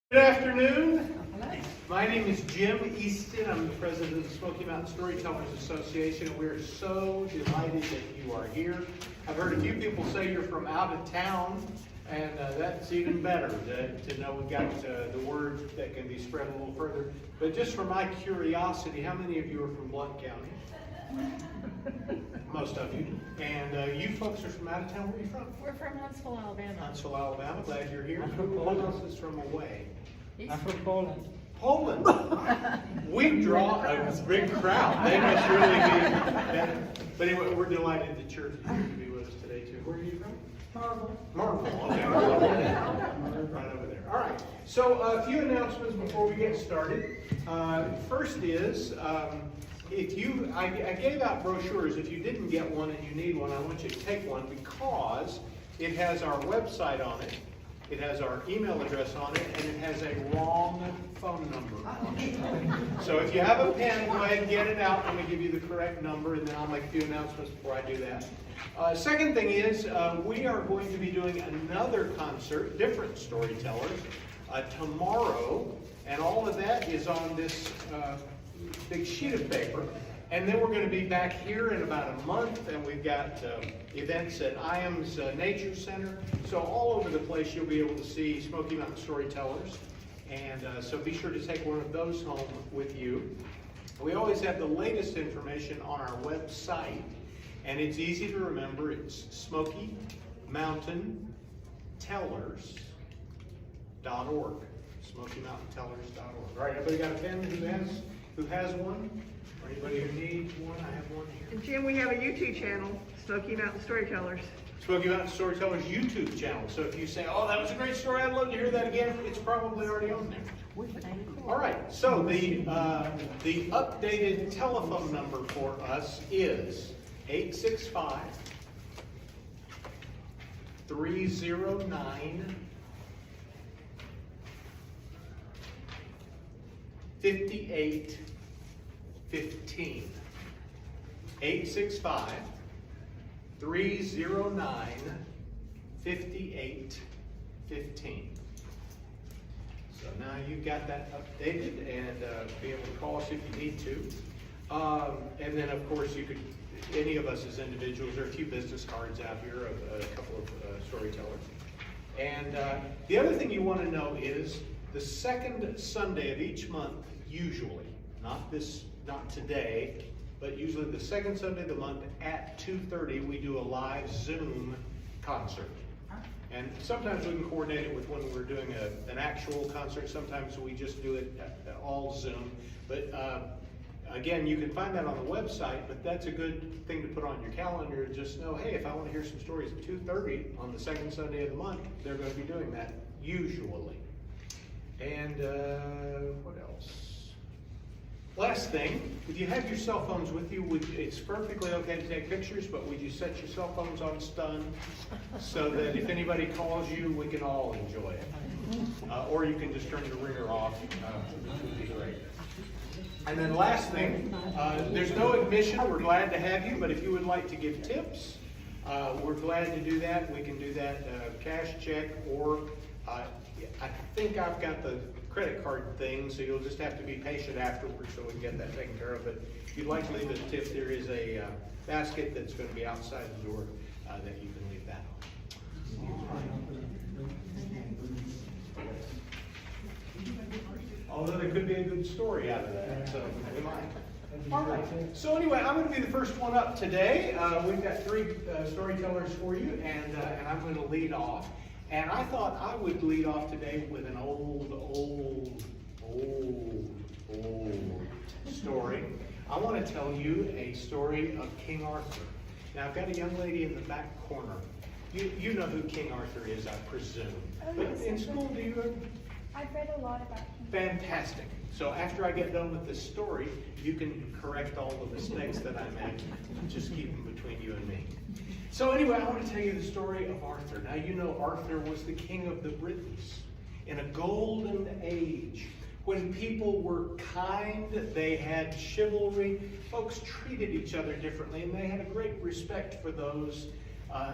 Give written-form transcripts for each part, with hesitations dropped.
Good afternoon. My name is Jim Easton. I'm the president of the Smoky Mountain Storytellers Association. We're so delighted that you are here. I've heard a few people say you're from out of town, and that's even better to know we've got the word that can be spread a little further. But just for my curiosity, how many of you are from Blount County? Most of you. And you folks are from out of town. Where are you from? We're from Huntsville, Alabama. Huntsville, Alabama. Glad you're here. I'm from Who Poland. else is from away? I'm from Poland. Poland. We draw a big crowd. They must really be. But anyway, we're delighted that you're here to be with us today too. Where are you from? Marvel. Okay. Right over there. All right. So a few announcements before we get started. First is, I gave out brochures. If you didn't get one and you need one, I want you to take one because it has our website on it. It has our email address on it, and it has a wrong phone number on it. So if you have a pen, go ahead and get it out. I'm going to give you the correct number, and then I'll make a few announcements before I do that. Second thing is, we are going to be doing another concert, different storytellers, tomorrow, and all of that is on this big sheet of paper. And then we're going to be back here in about a month, and we've got events at IAM's Nature Center. So all over the place you'll be able to see Smoky Mountain Storytellers. And so be sure to take one of those home with you. We always have the latest information on our website, and it's easy to remember. It's SmokyMountainTellers.org. SmokyMountainTellers.org. All right, everybody got a pen who has one? Or anybody who needs one? I have one here. And Jim, we have a YouTube channel, Smoky Mountain Storytellers. Smoky Mountain Storytellers YouTube channel. So if you say, oh, that was a great story, I'd love to hear that again, it's probably already on there. All right, so the updated telephone number for us is 865 309 5815. 865 309 5815. So now you've got that updated, and be able to call us if you need to. And then, of course, you could, any of us as individuals, there are a few business cards out here of a couple of storytellers. And the other thing you want to know is the second Sunday of each month, usually, not today, but usually the second Sunday of the month at 2:30, we do a live Zoom concert. And sometimes we can coordinate it with when we're doing an actual concert. Sometimes we just do it all Zoom. But again, you can find that on the website, but that's a good thing to put on your calendar. Just know, hey, if I want to hear some stories at 2:30 on the second Sunday of the month, they're going to be doing that usually. And what else? Last thing, if you have your cell phones with you, it's perfectly okay to take pictures, but would you set your cell phones on stun so that if anybody calls you, we can all enjoy it. Or you can just turn the ringer off, which would be great. And then last thing, there's no admission, we're glad to have you, but if you would like to give tips, we're glad to do that. We can do that cash, check, or I think I've got the credit card thing, so you'll just have to be patient afterwards so we can get that taken care of. But if you'd like to leave a tip, there is a basket that's going to be outside the door that you can leave that on. Although there could be a good story out of that, so we might. All right. So anyway, I'm going to be the first one up today. We've got three storytellers for you, and I'm going to lead off. And I thought I would lead off today with an old story. I want to tell you a story of King Arthur. Now, I've got a young lady in the back corner. You know who King Arthur is, I presume. But in school, do you? I've read a lot about him. Fantastic. So after I get done with this story, you can correct all the mistakes that I make. Just keep them between you and me. So anyway, I want to tell you the story of Arthur. Now, you know Arthur was the king of the Britons in a golden age when people were kind, they had chivalry, folks treated each other differently, and they had a great respect for those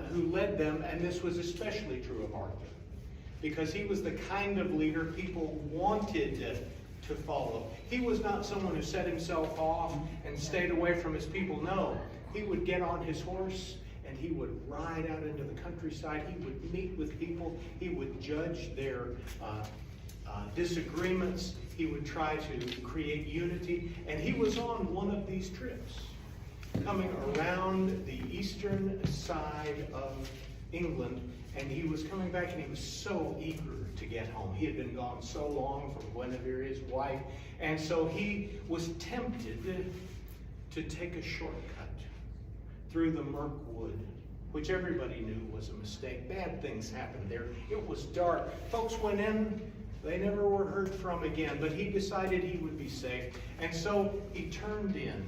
who led them, and this was especially true of Arthur. because he was the kind of leader people wanted to follow. He was not someone who set himself off and stayed away from his people. No, he would get on his horse and he would ride out into the countryside. He would meet with people. He would judge their disagreements. He would try to create unity. And he was on one of these trips, coming around the eastern side of England, and he was coming back and he was so eager to get home. He had been gone so long from Guinevere, his wife, and so he was tempted to take a shortcut through the Mirkwood, which everybody knew was a mistake. Bad things happened there. It was dark. Folks went in, they never were heard from again, but he decided he would be safe, and so he turned in.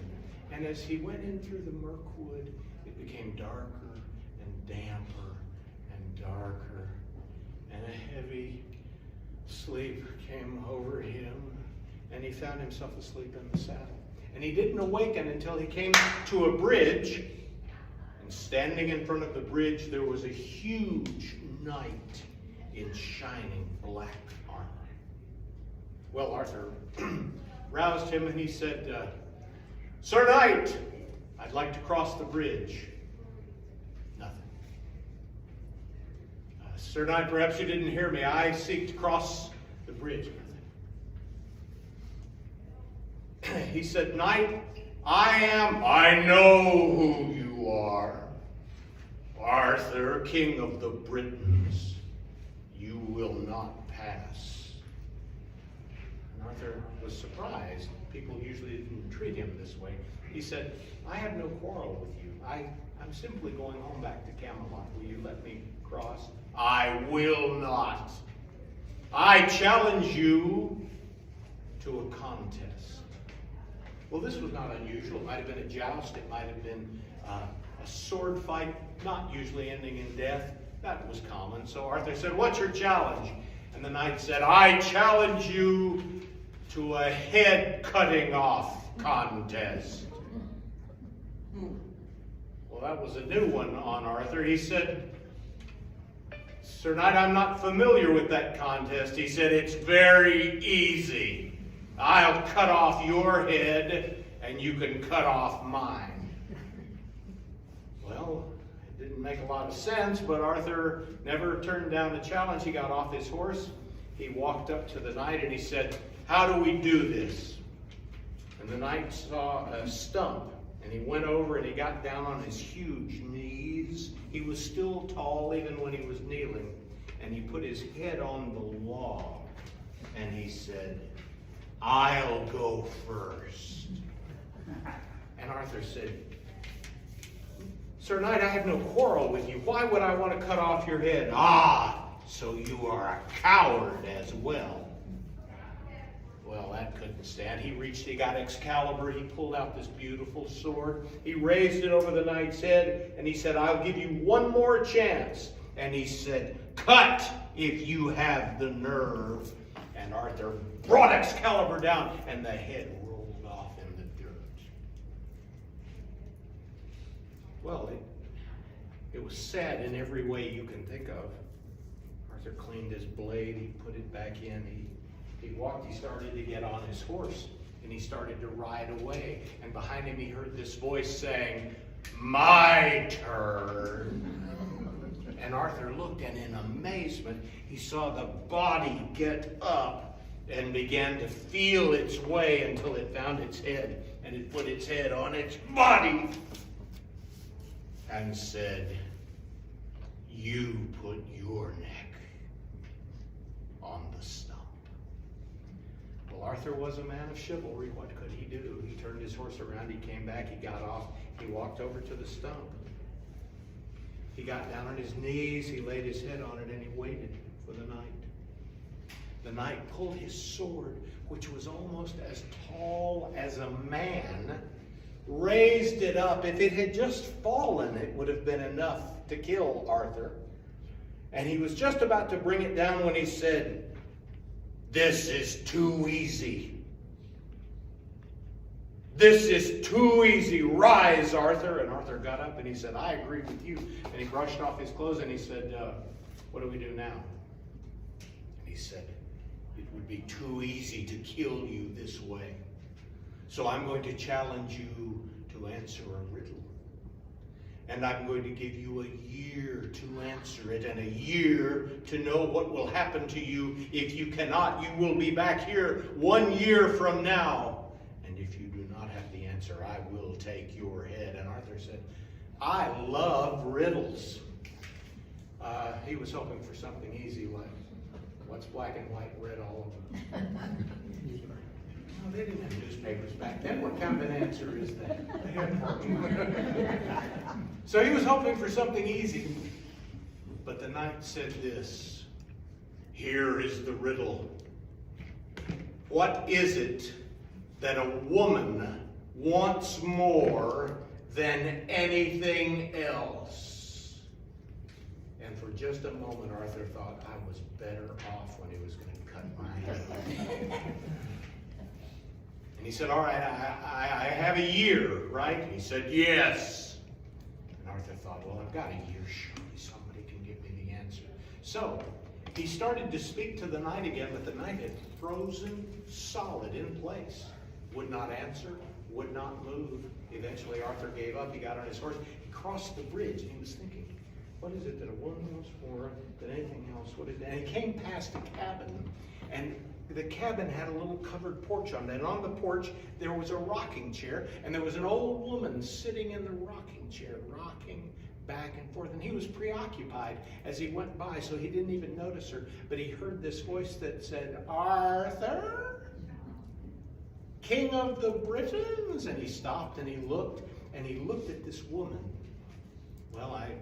And as he went in through the Mirkwood, it became darker and damper and darker, and a heavy sleep came over him, and he found himself asleep in the saddle. And he didn't awaken until he came to a bridge, and standing in front of the bridge there was a huge knight in shining black armor. Well, Arthur roused him and he said, "Sir Knight, I'd like to cross the bridge." Nothing. "Sir Knight, perhaps you didn't hear me. I seek to cross the bridge." Nothing. He said, "Knight, I know who you are. Arthur, king of the Britons. You will not pass." And Arthur was surprised. People usually didn't treat him this way. He said, "I have no quarrel with you. I'm simply going home back to Camelot. Will you let me cross?" "I will not. I challenge you to a contest." Well, this was not unusual. It might have been a joust. It might have been a sword fight, not usually ending in death. That was common. So Arthur said, "What's your challenge?" And the knight said, "I challenge you to a head cutting off contest." Well, that was a new one on Arthur. He said, "Sir Knight, I'm not familiar with that contest." He said, "It's very easy. I'll cut off your head and you can cut off mine." Well, it didn't make a lot of sense, but Arthur never turned down the challenge. He got off his horse. He walked up to the knight and he said, "How do we do this?" And the knight saw a stump, and he went over and he got down on his huge knees. He was still tall even when he was kneeling, and he put his head on the log, and he said, "I'll go first." And Arthur said, "Sir Knight, I have no quarrel with you. Why would I want to cut off your head?" "Ah, so you are a coward as well." Well, that couldn't stand. He got Excalibur, he pulled out this beautiful sword, he raised it over the knight's head, and he said, "I'll give you one more chance." And he said, "Cut if you have the nerve." And Arthur brought Excalibur down, and the head rolled off in the dirt. Well, it was sad in every way you can think of. Arthur cleaned his blade, he put it back in, he walked, he started to get on his horse, and he started to ride away. And behind him he heard this voice saying, "My turn." And Arthur looked, and in amazement, he saw the body get up and began to feel its way until it found its head, and it put its head on its body and said, "You put your neck on the stump." Well, Arthur was a man of chivalry. What could he do? He turned his horse around, he came back, he got off, he walked over to the stump. He got down on his knees, he laid his head on it, and he waited for the knight. The knight pulled his sword, which was almost as tall as a man, raised it up. If it had just fallen, it would have been enough to kill Arthur. And he was just about to bring it down when he said, "This is too easy. This is too easy. Rise, Arthur." And Arthur got up and he said, "I agree with you." And he brushed off his clothes and he said, "What do we do now?" he said, it would be too easy to kill you this way. So I'm going to challenge you to answer a riddle. And I'm going to give you a year to answer it, and a year to know what will happen to you. If you cannot, you will be back here 1 year from now. And if you do not have the answer, I will take your head. And Arthur said, I love riddles. He was hoping for something easy, like, what's black and white, red, all of them? Well, they didn't have newspapers back then. What kind of an answer is that? So he was hoping for something easy. But the knight said this, here is the riddle. What is it that a woman wants more than anything else? And for just a moment, Arthur thought I was better off when he was going to cut my head. And he said, all right, I have a year, right? And he said, yes. And Arthur thought, well, I've got a year. Surely somebody can give me the answer. So he started to speak to the knight again, but the knight had frozen solid in place. Would not answer, would not move. Eventually Arthur gave up. He got on his horse. He crossed the bridge, and he was thinking, what is it that a woman wants more than anything else? What is that? And he came past a cabin, and the cabin had a little covered porch on it. And on the porch, there was a rocking chair, and there was an old woman sitting in the rocking chair, rocking back and forth. And he was preoccupied as he went by, so he didn't even notice her. But he heard this voice that said, Arthur, King of the Britons? And he stopped and he looked at this woman. Well, I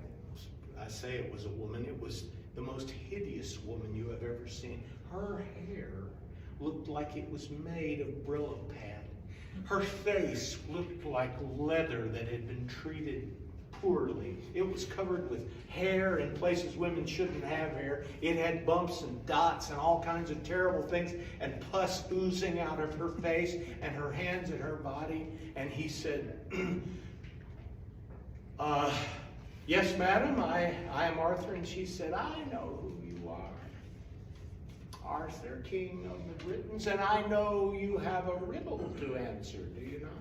say it was a woman. It was the most hideous woman you have ever seen. Her hair looked like it was made of Brillo pad. Her face looked like leather that had been treated poorly. It was covered with hair in places women shouldn't have hair. It had bumps and dots and all kinds of terrible things, and pus oozing out of her face and her hands and her body. And he said, yes, madam, I am Arthur. And she said, I know who you are. Arthur, King of the Britons, and I know you have a riddle to answer, do you not?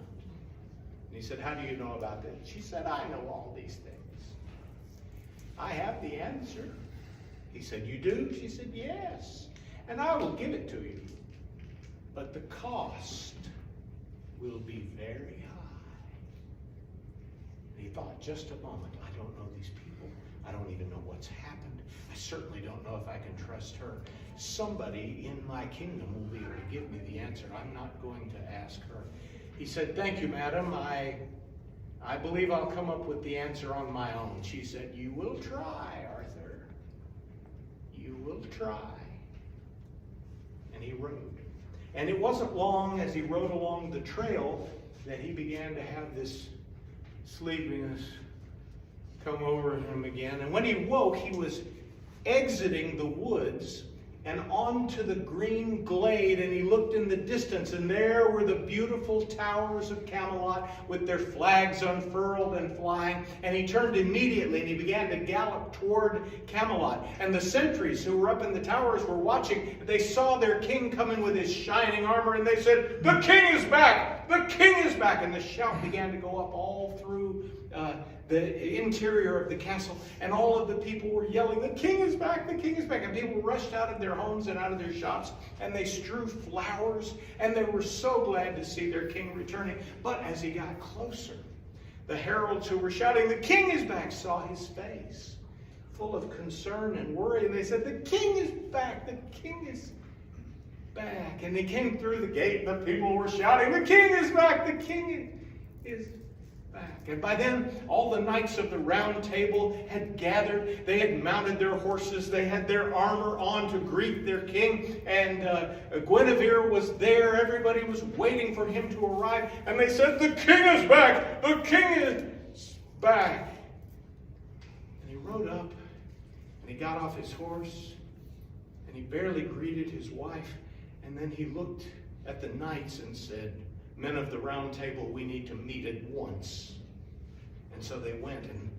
And he said, how do you know about that? She said, I know all these things. I have the answer. He said, you do? She said, yes. And I will give it to you. But the cost will be very high. And he thought just a moment, I don't know these people. I don't even know what's happened. I certainly don't know if I can trust her. Somebody in my kingdom will be able to give me the answer. I'm not going to ask her. He said, thank you, madam. I believe I'll come up with the answer on my own. She said, you will try, Arthur. You will try. And he rode. And it wasn't long as he rode along the trail that he began to have this sleepiness come over him again. And when he woke, he was exiting the woods and onto the green glade, and he looked in the distance, and there were the beautiful towers of Camelot with their flags unfurled and flying. And he turned immediately and he began to gallop toward Camelot. And the sentries who were up in the towers were watching. They saw their king coming with his shining armor, and they said, the king is back! The king is back! And the shout began to go up all through the interior of the castle, and all of the people were yelling, the king is back, the king is back. And people rushed out of their homes and out of their shops, and they strew flowers, and they were so glad to see their king returning. But as he got closer, the heralds who were shouting, the king is back, saw his face full of concern and worry, and they said, the king is back, the king is back. And they came through the gate, and the people were shouting, the king is back, the king is back. And by then, all the knights of the Round Table had gathered. They had mounted their horses. They had their armor on to greet their king. And Guinevere was there. Everybody was waiting for him to arrive. And they said, the king is back! The king is back! And he rode up, and he got off his horse, and he barely greeted his wife. And then he looked at the knights and said, men of the Round Table, we need to meet at once. And so they went, and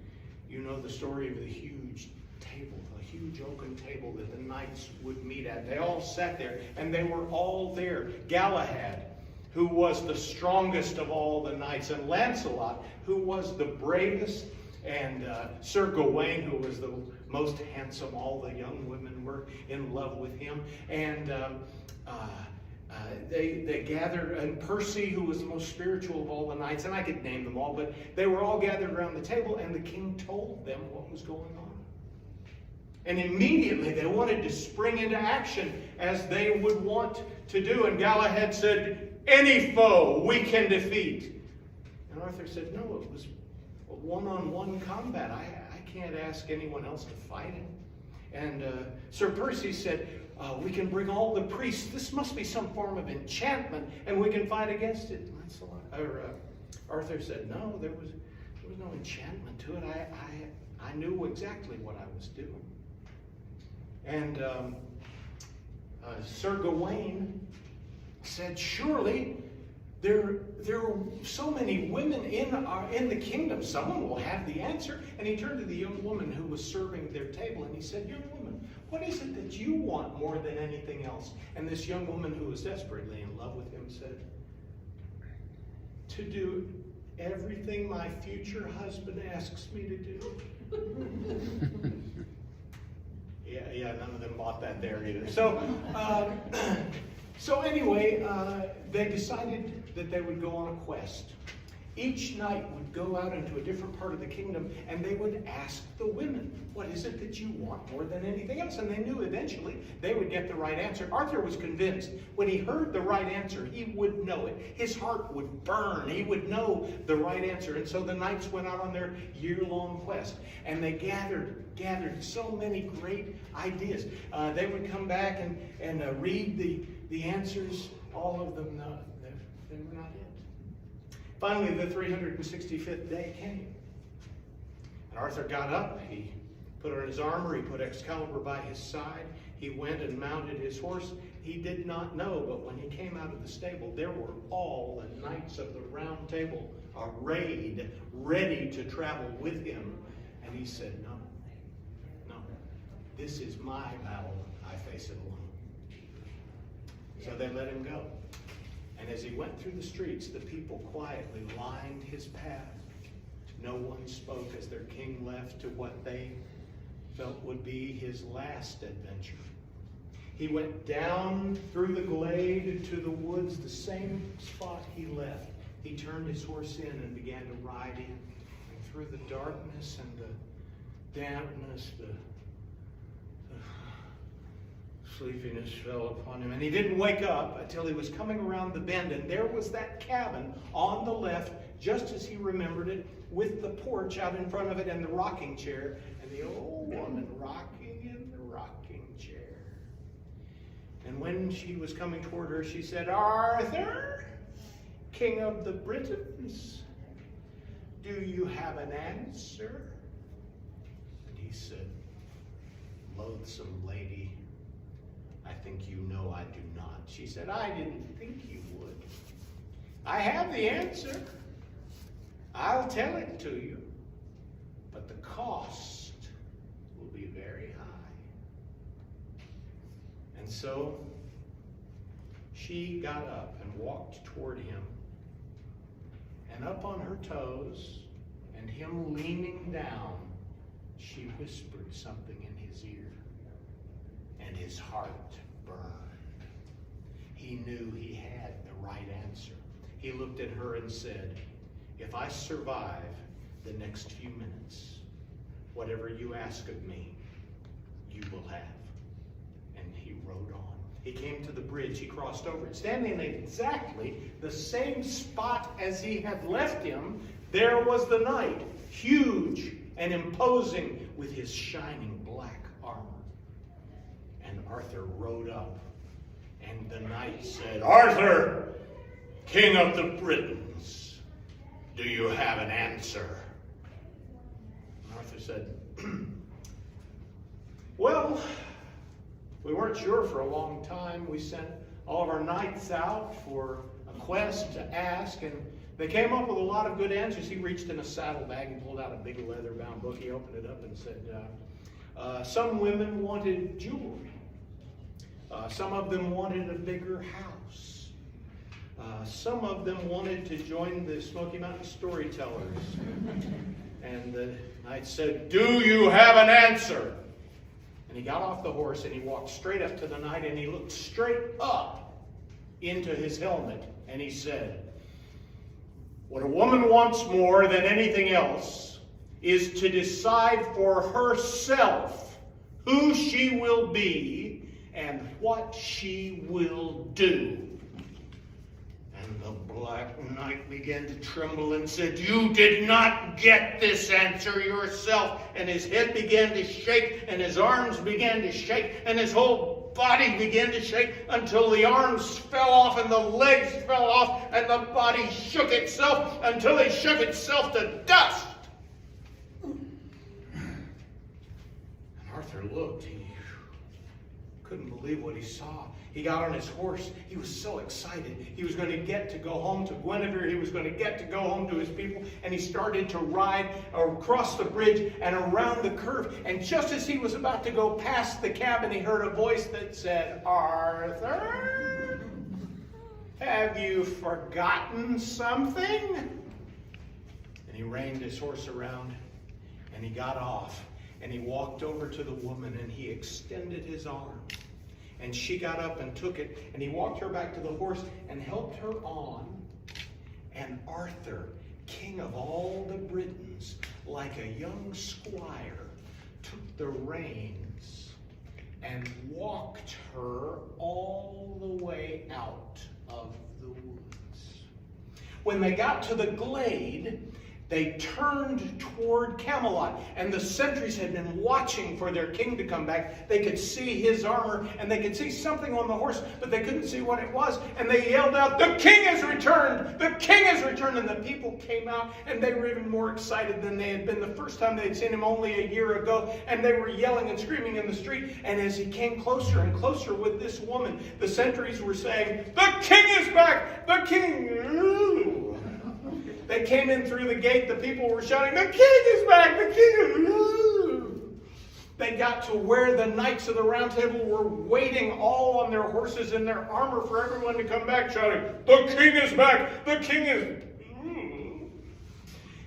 you know the story of the huge table, a huge oaken table that the knights would meet at. They all sat there, and they were all there. Galahad, who was the strongest of all the knights, and Lancelot, who was the bravest, and Sir Gawain, who was the most handsome. All the young women were in love with him. And they gathered, and Percy, who was the most spiritual of all the knights, and I could name them all, but they were all gathered around the table, and the king told them what was going on. And immediately they wanted to spring into action as they would want to do. And Galahad said, "Any foe we can defeat." And Arthur said, "No, it was a one-on-one combat. I can't ask anyone else to fight him." And Sir Percy said, "We can bring all the priests. This must be some form of enchantment, and we can fight against it." Arthur said, "No, there was no enchantment to it. I knew exactly what I was doing." And Sir Gawain said, "Surely there are so many women in the kingdom. Someone will have the answer." And he turned to the young woman who was serving their table, and he said, "Young woman, what is it that you want more than anything else?" And this young woman, who was desperately in love with him, said, "To do everything my future husband asks me to do." Yeah, none of them bought that there either. So anyway, they decided that they would go on a quest. Each knight would go out into a different part of the kingdom, and they would ask the women, "What is it that you want more than anything else?" And they knew eventually they would get the right answer. Arthur was convinced when he heard the right answer, he would know it. His heart would burn. He would know the right answer. And so the knights went out on their year-long quest, and they gathered so many great ideas. They would come back and read the answers. All of them, they were not it. Finally, the 365th day came. And Arthur got up, he put on his armor, he put Excalibur by his side, he went and mounted his horse. He did not know, but when he came out of the stable, there were all the knights of the round table arrayed, ready to travel with him. And he said, no, this is my battle, I face it alone. So they let him go. And as he went through the streets, the people quietly lined his path. No one spoke as their king left to what they felt would be his last adventure. He went down through the glade to the woods, the same spot he left. He turned his horse in and began to ride in. And through the darkness and the dampness, the sleepiness fell upon him, and he didn't wake up until he was coming around the bend, and there was that cabin on the left, just as he remembered it, with the porch out in front of it and the rocking chair, and the old woman rocking in the rocking chair. And when she was coming toward her, she said, "Arthur, King of the Britons, do you have an answer?" And he said, "Loathsome lady, I think you know I do not." She said, "I didn't think you would. I have the answer. I'll tell it to you, but the cost will be very high." And so she got up and walked toward him, and up on her toes, and him leaning down, she whispered something in his ear. And his heart burned. He knew he had the right answer. He looked at her and said, "If I survive the next few minutes, whatever you ask of me, you will have." And he rode on. He came to the bridge. He crossed over it. Standing in exactly the same spot as he had left him, there was the knight, huge and imposing with his shining black armor. And Arthur rode up, and the knight said, "Arthur, King of the Britons, do you have an answer?" And Arthur said, "Well, we weren't sure for a long time. We sent all of our knights out for a quest to ask, and they came up with a lot of good answers." He reached in a saddlebag and pulled out a big leather-bound book. He opened it up and said, Some women wanted jewelry. Some of them wanted a bigger house. Some of them wanted to join the Smoky Mountain Storytellers. And the knight said, "Do you have an answer?" And he got off the horse and he walked straight up to the knight and he looked straight up into his helmet and he said, "What a woman wants more than anything else is to decide for herself who she will be and what she will do." And the Black Knight began to tremble and said, "You did not get this answer yourself." And his head began to shake, and his arms began to shake, and his whole body began to shake until the arms fell off and the legs fell off and the body shook itself until it shook itself to dust. And Arthur looked. He couldn't believe what he saw. He got on his horse. He was so excited. He was going to get to go home to Guinevere. He was going to get to go home to his people. And he started to ride across the bridge and around the curve. And just as he was about to go past the cabin, he heard a voice that said, "Arthur, have you forgotten something?" And he reined his horse around and he got off. And he walked over to the woman and he extended his arm. And she got up and took it, and he walked her back to the horse and helped her on. And Arthur, king of all the Britons, like a young squire, took the reins and walked her all the way out of the woods. When they got to the glade, they turned toward Camelot, and the sentries had been watching for their king to come back. They could see his armor, and they could see something on the horse, but they couldn't see what it was. And they yelled out, "The king has returned! The king has returned!" And the people came out, and they were even more excited than they had been the first time they had seen him only a year ago. And they were yelling and screaming in the street. And as he came closer and closer with this woman, the sentries were saying, "The king is back! The king!" They came in through the gate. The people were shouting, "The king is back! The king is..." They got to where the knights of the Round Table were waiting all on their horses in their armor for everyone to come back, shouting, "The king is back! The king is..."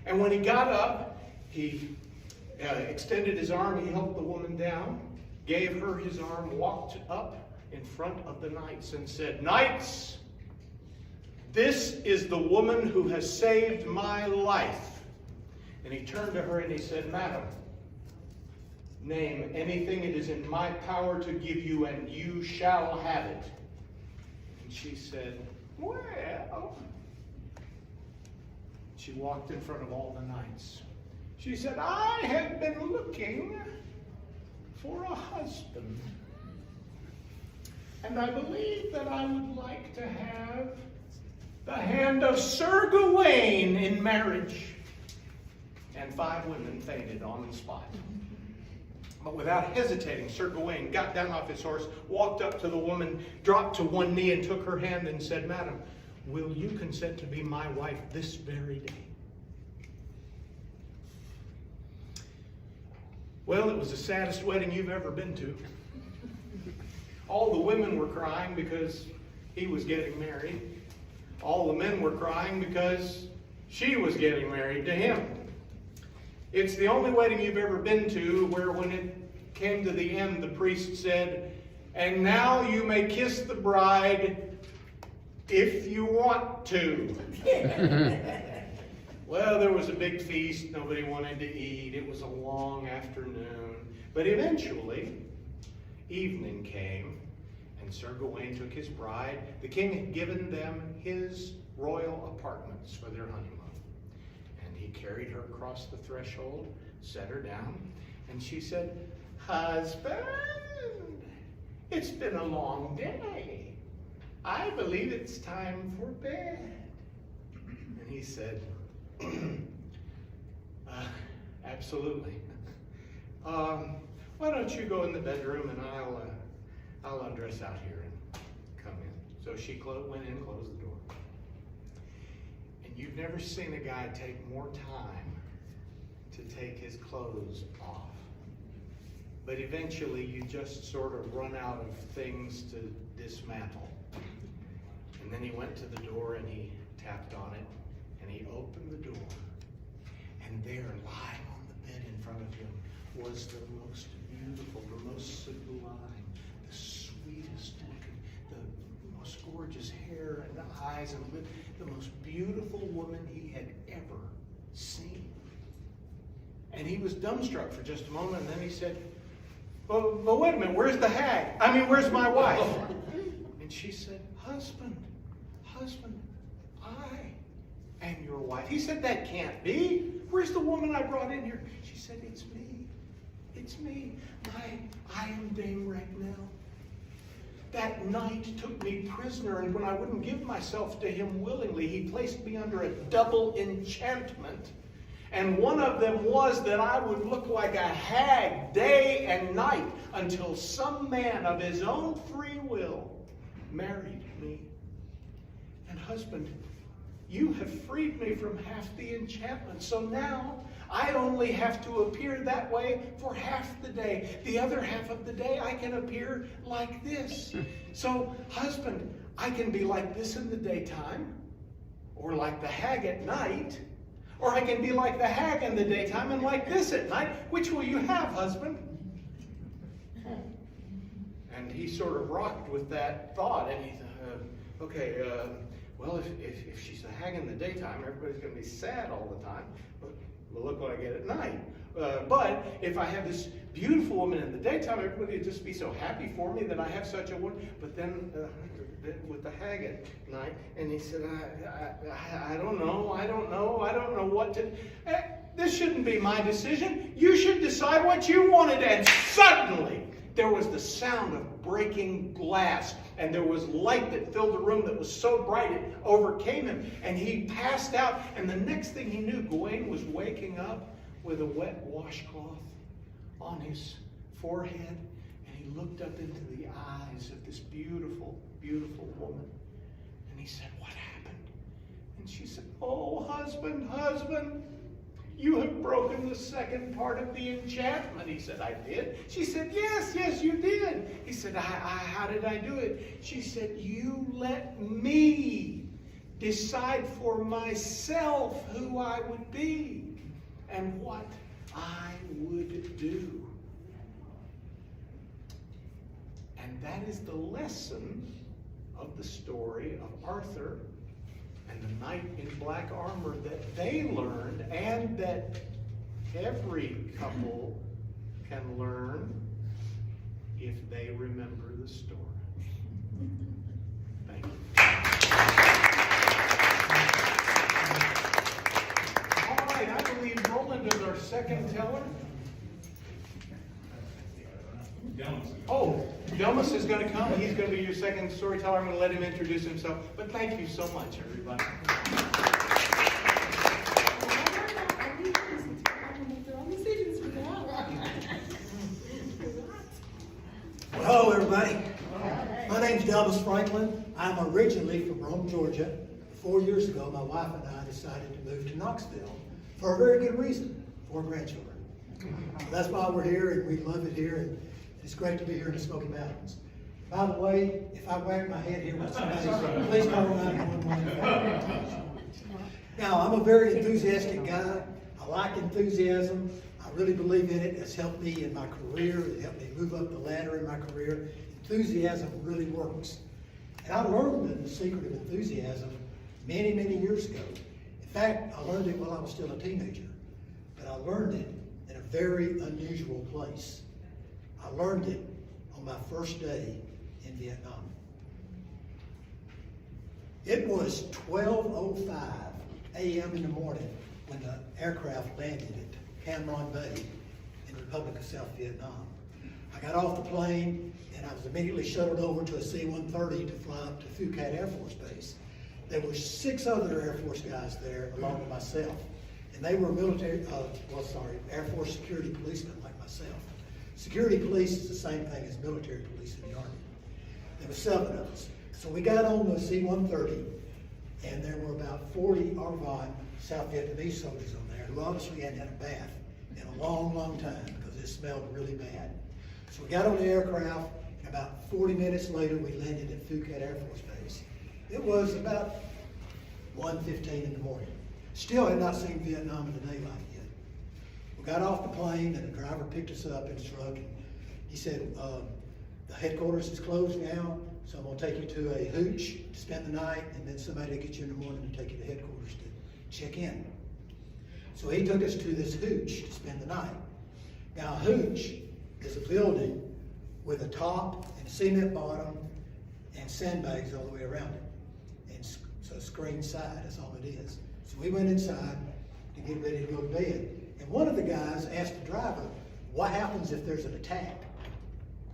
And when he got up, he extended his arm. He helped the woman down, gave her his arm, walked up in front of the knights and said, "Knights, this is the woman who has saved my life." And he turned to her and he said, "Madam, name anything it is in my power to give you, and you shall have it." And she said, "Well..." She walked in front of all the knights. She said, "I have been looking for a husband, and I believe that I would like to have the hand of Sir Gawain in marriage." And 5 women fainted on the spot. But without hesitating, Sir Gawain got down off his horse, walked up to the woman, dropped to one knee and took her hand and said, "Madam, will you consent to be my wife this very day?" Well, it was the saddest wedding you've ever been to. All the women were crying because he was getting married. All the men were crying because she was getting married to him. It's the only wedding you've ever been to where when it came to the end, the priest said, "And now you may kiss the bride if you want to." Well, there was a big feast. Nobody wanted to eat. It was a long afternoon. But eventually, evening came. And Sir Gawain took his bride. The king had given them his royal apartments for their honeymoon. And he carried her across the threshold, set her down, and she said, "Husband, it's been a long day. I believe it's time for bed." And he said, "Absolutely. Why don't you go in the bedroom and I'll undress out here and come in." So she went in and closed the door. And you've never seen a guy take more time to take his clothes off but eventually you just sort of run out of things to dismantle. And then he went to the door and he tapped on it, and he opened the door, and there, lying on the bed in front of him, was the most beautiful, the most sublime, the sweetest looking, the most gorgeous hair and eyes and lips, the most beautiful woman he had ever seen. And he was dumbstruck for just a moment, and then he said, but wait a minute, where's the hag? I mean, where's my wife? And she said, husband, I am your wife. He said, that can't be. Where's the woman I brought in here? She said, it's me. I am Dame Ragnell. That knight took me prisoner, and when I wouldn't give myself to him willingly, he placed me under a double enchantment. And one of them was that I would look like a hag day and night until some man of his own free will married me. And husband, you have freed me from half the enchantment, so now I only have to appear that way for half the day. The other half of the day I can appear like this. So, husband, I can be like this in the daytime, or like the hag at night, or I can be like the hag in the daytime and like this at night. Which will you have, husband? And he sort of rocked with that thought, and he thought, well, if she's a hag in the daytime, everybody's going to be sad all the time. Well, look what I get at night. But if I have this beautiful woman in the daytime, everybody will just be so happy for me that I have such a woman. But then with the hag at night, and he said, I don't know what to. This shouldn't be my decision. You should decide what you wanted. And suddenly, there was the sound of breaking glass, and there was light that filled the room that was so bright it overcame him, and he passed out, and the next thing he knew, Gawain was waking up with a wet washcloth on his forehead, and he looked up into the eyes of this beautiful, beautiful woman, and he said, what happened? And she said, oh, husband, you have broken the second part of the enchantment. He said, I did. She said, yes, you did. He said, how did I do it? She said, you let me decide for myself who I would be and what I would do. And that is the lesson of the story of Arthur and the knight in black armor that they learned, and that every couple can learn if they remember the story. Thank you. All right, I believe Roland is our second teller. Oh, Delmas is going to come. He's going to be your second storyteller. I'm going to let him introduce himself. But thank you so much, everybody. Hello, everybody. My name's Delmas Franklin. I'm originally from Rome, Georgia. 4 years ago, my wife and I decided to move to Knoxville for a very good reason, 4 grandchildren. So that's why we're here, and we love it here, and it's great to be here in the Smoky Mountains. By the way, if I whack my head here with somebody, please call 911. Now, I'm a very enthusiastic guy. I like enthusiasm. I really believe in it. It's helped me in my career. It helped me move up the ladder in my career. Enthusiasm really works. And I learned the secret of enthusiasm many, many years ago. In fact, I learned it while I was still a teenager. But I learned it in a very unusual place. I learned it on my first day in Vietnam. It was 12:05 a.m. in the morning when the aircraft landed at Cam Ranh Bay in the Republic of South Vietnam. I got off the plane and I was immediately shuttled over to a C-130 to fly up to Phu Cat Air Force Base. There were 6 other Air Force guys there along with myself. And they were Air Force security policemen like myself. Security police is the same thing as military police in the Army. There were 7 of us. So we got on the C-130, and there were about 40 Arvon South Vietnamese soldiers on there who obviously hadn't had a bath in a long, long time because it smelled really bad. So we got on the aircraft, and about 40 minutes later, we landed at Phuket Air Force Base. It was about 1:15 in the morning. Still had not seen Vietnam in the daylight yet. We got off the plane, and the driver picked us up in his truck, and he said, the headquarters is closed now, so I'm gonna take you to a hooch to spend the night, and then somebody will get you in the morning and take you to headquarters to check in. So he took us to this hooch to spend the night. Now, a hooch is a building with a top and cement bottom and sandbags all the way around it. And so screen side, that's all it is. So we went inside to get ready to go to bed. And one of the guys asked the driver, what happens if there's an attack?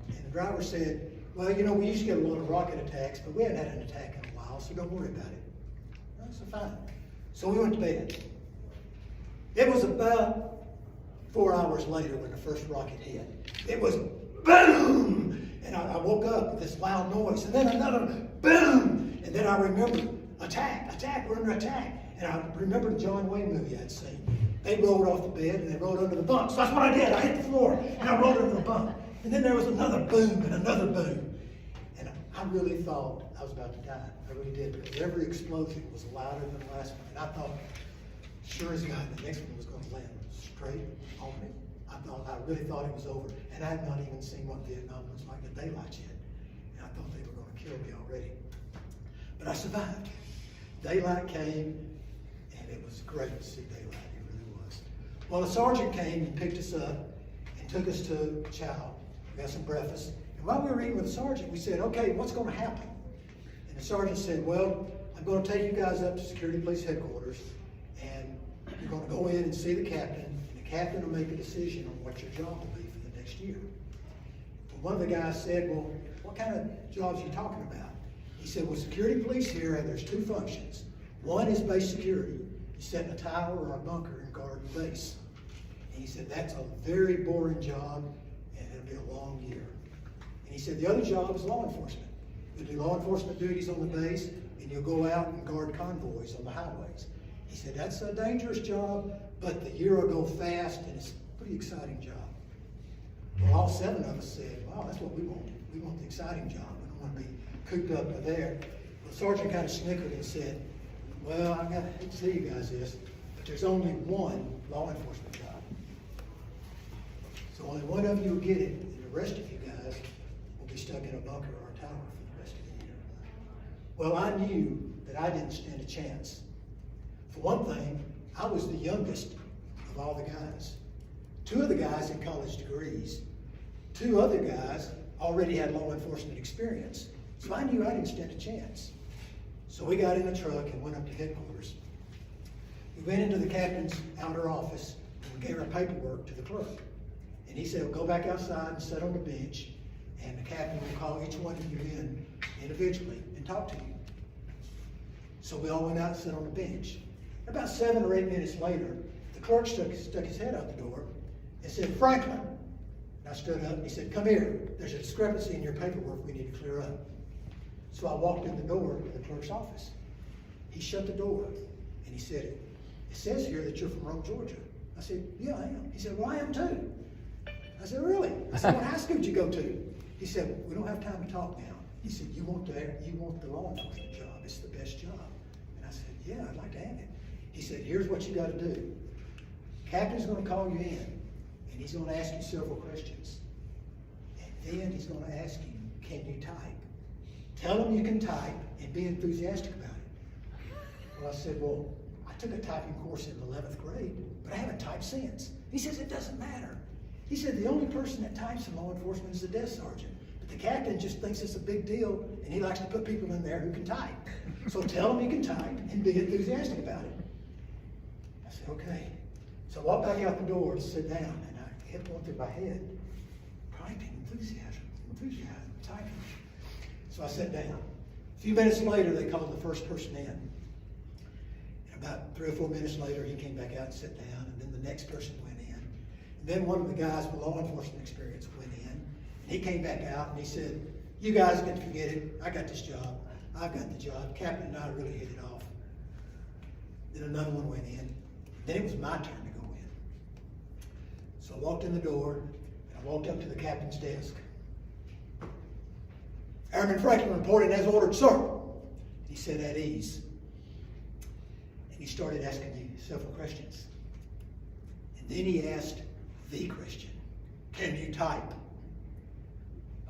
And the driver said, well, you know, we used to get a lot of rocket attacks, but we haven't had an attack in a while, so don't worry about it. That's fine. So we went to bed. It was about 4 hours later when the first rocket hit. It was boom! And I woke up with this loud noise, and then another boom! And then I remembered, attack, we're under attack. And I remembered the John Wayne movie I'd seen. They rolled off the bed and they rolled under the bunk. So that's what I did. I hit the floor and I rolled under the bunk. And then there was another boom and another boom. And I really thought I was about to die. I really did, because every explosion was louder than the last one. And I thought, sure as God, the next one was going to land straight on me. I really thought it was over. And I had not even seen what Vietnam was like in daylight yet. And I thought they were going to kill me already. But I survived. Daylight came, and it was great to see daylight. It really was. Well, a sergeant came and picked us up and took us to chow. We got some breakfast. And while we were eating with the sergeant, we said, okay, what's going to happen? And the sergeant said, well, I'm going to take you guys up to Security Police Headquarters, and you're going to go in and see the captain, and the captain will make a decision on what your job will be for the next year. But one of the guys said, well, what kind of jobs are you talking about? He said, well, security police here, there's two functions. One is base security. You sit in a tower or a bunker and guard your base. And he said, that's a very boring job, and it'll be a long year. And he said, the other job is law enforcement. You'll do law enforcement duties on the base, and you'll go out and guard convoys on the highways. He said, that's a dangerous job, but the year will go fast, and it's a pretty exciting job. Well, all 7 of us said, wow, that's what we want. We want the exciting job. We don't want to be cooped up there. The sergeant kind of snickered and said, well, I got to tell you guys this, but there's only one law enforcement job. So only one of you will get it, and the rest of you guys will be stuck in a bunker or a tower for the rest of the year. Well, I knew that I didn't stand a chance. For one thing, I was the youngest of all the guys. 2 of the guys had college degrees. 2 other guys already had law enforcement experience. So I knew I didn't stand a chance. So we got in a truck and went up to headquarters. We went into the captain's outer office and we gave our paperwork to the clerk. And he said, well, go back outside and sit on the bench, and the captain will call each one of you in individually and talk to you. So we all went out and sat on the bench. About 7 or 8 minutes later, the clerk stuck his head out the door and said, Franklin. And I stood up and he said, come here. There's a discrepancy in your paperwork we need to clear up. So I walked in the door to the clerk's office. He shut the door and he said, it says here that you're from Rome, Georgia. I said, yeah, I am. He said, well, I am too. I said, really? I said, what high school did you go to? He said, we don't have time to talk now. He said, you want the law enforcement job. It's the best job. And I said, yeah, I'd like to have it. He said, here's what you got to do. Captain's going to call you in, and he's going to ask you several questions. And then he's going to ask you, can you type? Tell him you can type and be enthusiastic about it. Well, I said, well, I took a typing course in the 11th grade, but I haven't typed since. He says, it doesn't matter. He said, the only person that types in law enforcement is the desk sergeant. But the captain just thinks it's a big deal, and he likes to put people in there who can type. So tell him you can type and be enthusiastic about it. I said, okay. So I walked back out the door to sit down, and I kept going through my head. Typing, enthusiasm, typing. So I sat down. A few minutes later, they called the first person in. And about 3 or 4 minutes later, he came back out and sat down, and then the next person went in. And then one of the guys with law enforcement experience went in, and he came back out and he said, you guys can forget it. I got this job. I've got the job. Captain and I really hit it off. Then another one went in. Then it was my turn to go in. So I walked in the door, and I walked up to the captain's desk. Airman Franklin reported as ordered, sir. He said at ease. And he started asking me several questions. And then he asked the question, can you type?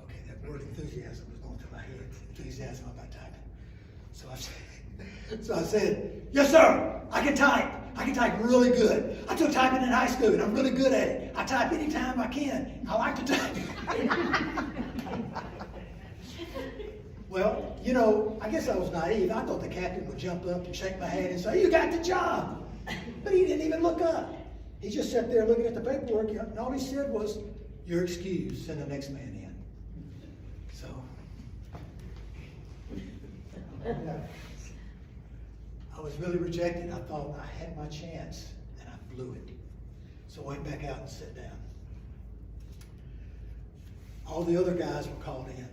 Okay, that word enthusiasm was going through my head. Enthusiasm about typing. So I said, yes sir, I can type. I can type really good. I took typing in high school and I'm really good at it. I type anytime I can. I like to type. Well, you know, I guess I was naive. I thought the captain would jump up and shake my hand and say, you got the job. But he didn't even look up. He just sat there looking at the paperwork, and all he said was, you're excused, send the next man in. So, I was really rejected. I thought I had my chance, and I blew it. So I went back out and sat down. All the other guys were called in.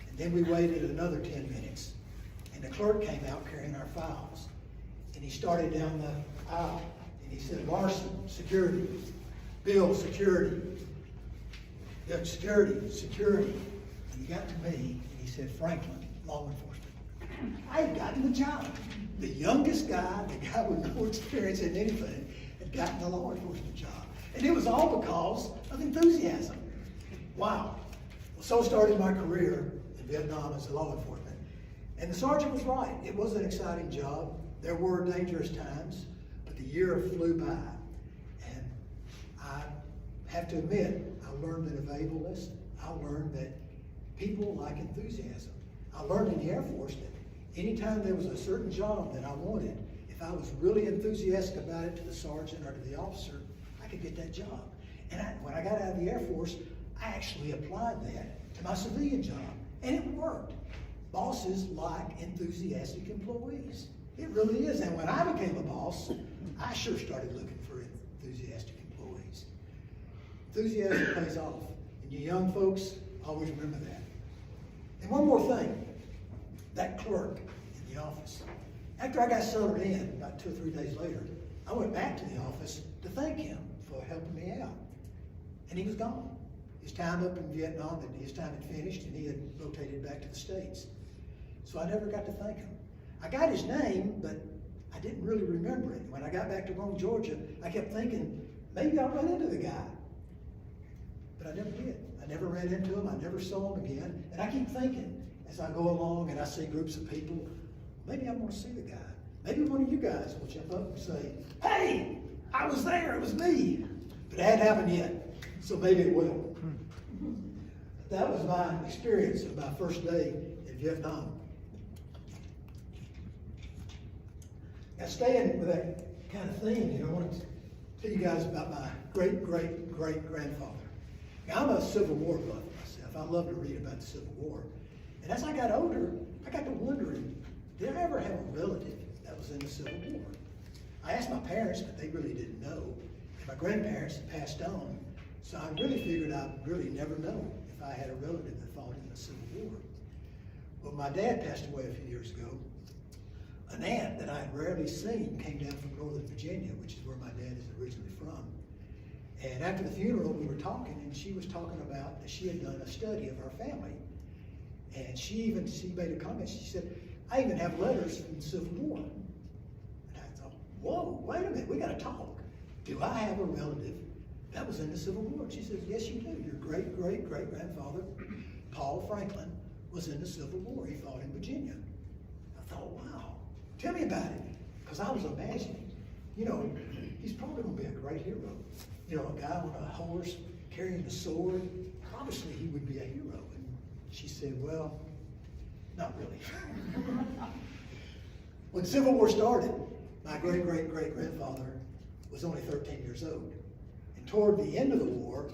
And then we waited another 10 minutes, and the clerk came out carrying our files. And he started down the aisle, and he said, Larson, security. Bill, security. Yeah, security, security. And he got to me, and he said, Franklin, law enforcement. I had gotten the job. The youngest guy, the guy with no experience in anything, had gotten the law enforcement job. And it was all because of enthusiasm. Wow. Well, so started my career in Vietnam as a law enforcement. And the sergeant was right. It was an exciting job. There were dangerous times, but the year flew by. And I have to admit, I learned an evalualist. I learned that people like enthusiasm. I learned in the Air Force that anytime there was a certain job that I wanted, if I was really enthusiastic about it to the sergeant or to the officer, I could get that job. And when I got out of the Air Force, I actually applied that to my civilian job, and it worked. Bosses like enthusiastic employees. It really is. And when I became a boss, I sure started looking for enthusiastic employees. Enthusiasm pays off. And you young folks, always remember that. And one more thing. That clerk in the office. After I got settled in, about 2 or 3 days later, I went back to the office to thank him for helping me out. And he was gone. His time up in Vietnam, his time had finished, and he had rotated back to the States. So I never got to thank him. I got his name, but I didn't really remember it. When I got back to Rome, Georgia, I kept thinking, maybe I'll run into the guy. But I never did. I never ran into him. I never saw him again. And I keep thinking, as I go along and I see groups of people, maybe I'm going to see the guy. Maybe one of you guys will jump up and say, hey, I was there, it was me. But it hadn't happened yet, so maybe it will. That was my experience of my first day in Vietnam. Now, staying with that kind of theme, I want to tell you guys about my great-great-great-grandfather. Now, I'm a Civil War buff myself. I love to read about the Civil War. And as I got older, I got to wondering, did I ever have a relative that was in the Civil War? I asked my parents, but they really didn't know. And my grandparents had passed on, so I really figured I'd really never know if I had a relative that fought in the Civil War. Well, my dad passed away a few years ago. An aunt that I had rarely seen came down from Northern Virginia, which is where my dad is originally from. And after the funeral, we were talking, and she was talking about that she had done a study of our family. And she made a comment. She said, I even have letters from the Civil War. And I thought, whoa, wait a minute, we got to talk. Do I have a relative that was in the Civil War? She said, yes, you do. Your great-great-great-grandfather, Paul Franklin, was in the Civil War. He fought in Virginia. I thought, wow, tell me about it. Because I was imagining, he's probably going to be a great hero. A guy on a horse carrying a sword, obviously he would be a hero. She said, well, not really. When the Civil War started, my great-great-great-grandfather was only 13 years old. And toward the end of the war,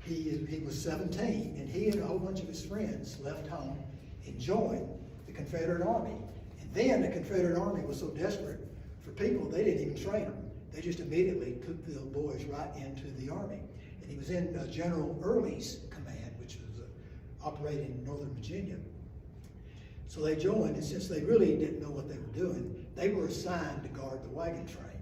he was 17, and he and a whole bunch of his friends left home and joined the Confederate Army. And then the Confederate Army was so desperate for people, they didn't even train them. They just immediately took the boys right into the Army. And he was in General Early's command, which was operating in Northern Virginia. So they joined, and since they really didn't know what they were doing, they were assigned to guard the wagon train.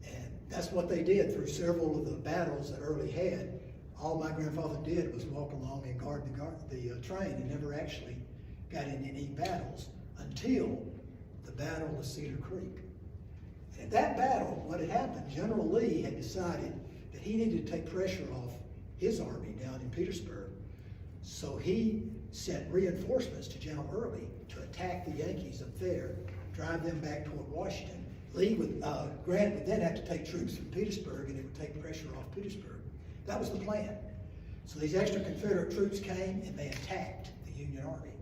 And that's what they did through several of the battles that Early had. all my grandfather did was walk along and guard the train and never actually got in any battles until the Battle of Cedar Creek. And at that battle, what had happened, General Lee had decided that he needed to take pressure off his army down in Petersburg. So he sent reinforcements to General Early to attack the Yankees up there, drive them back toward Washington. Grant would then have to take troops from Petersburg, and it would take pressure off Petersburg. That was the plan. So these extra Confederate troops came and they attacked the Union Army.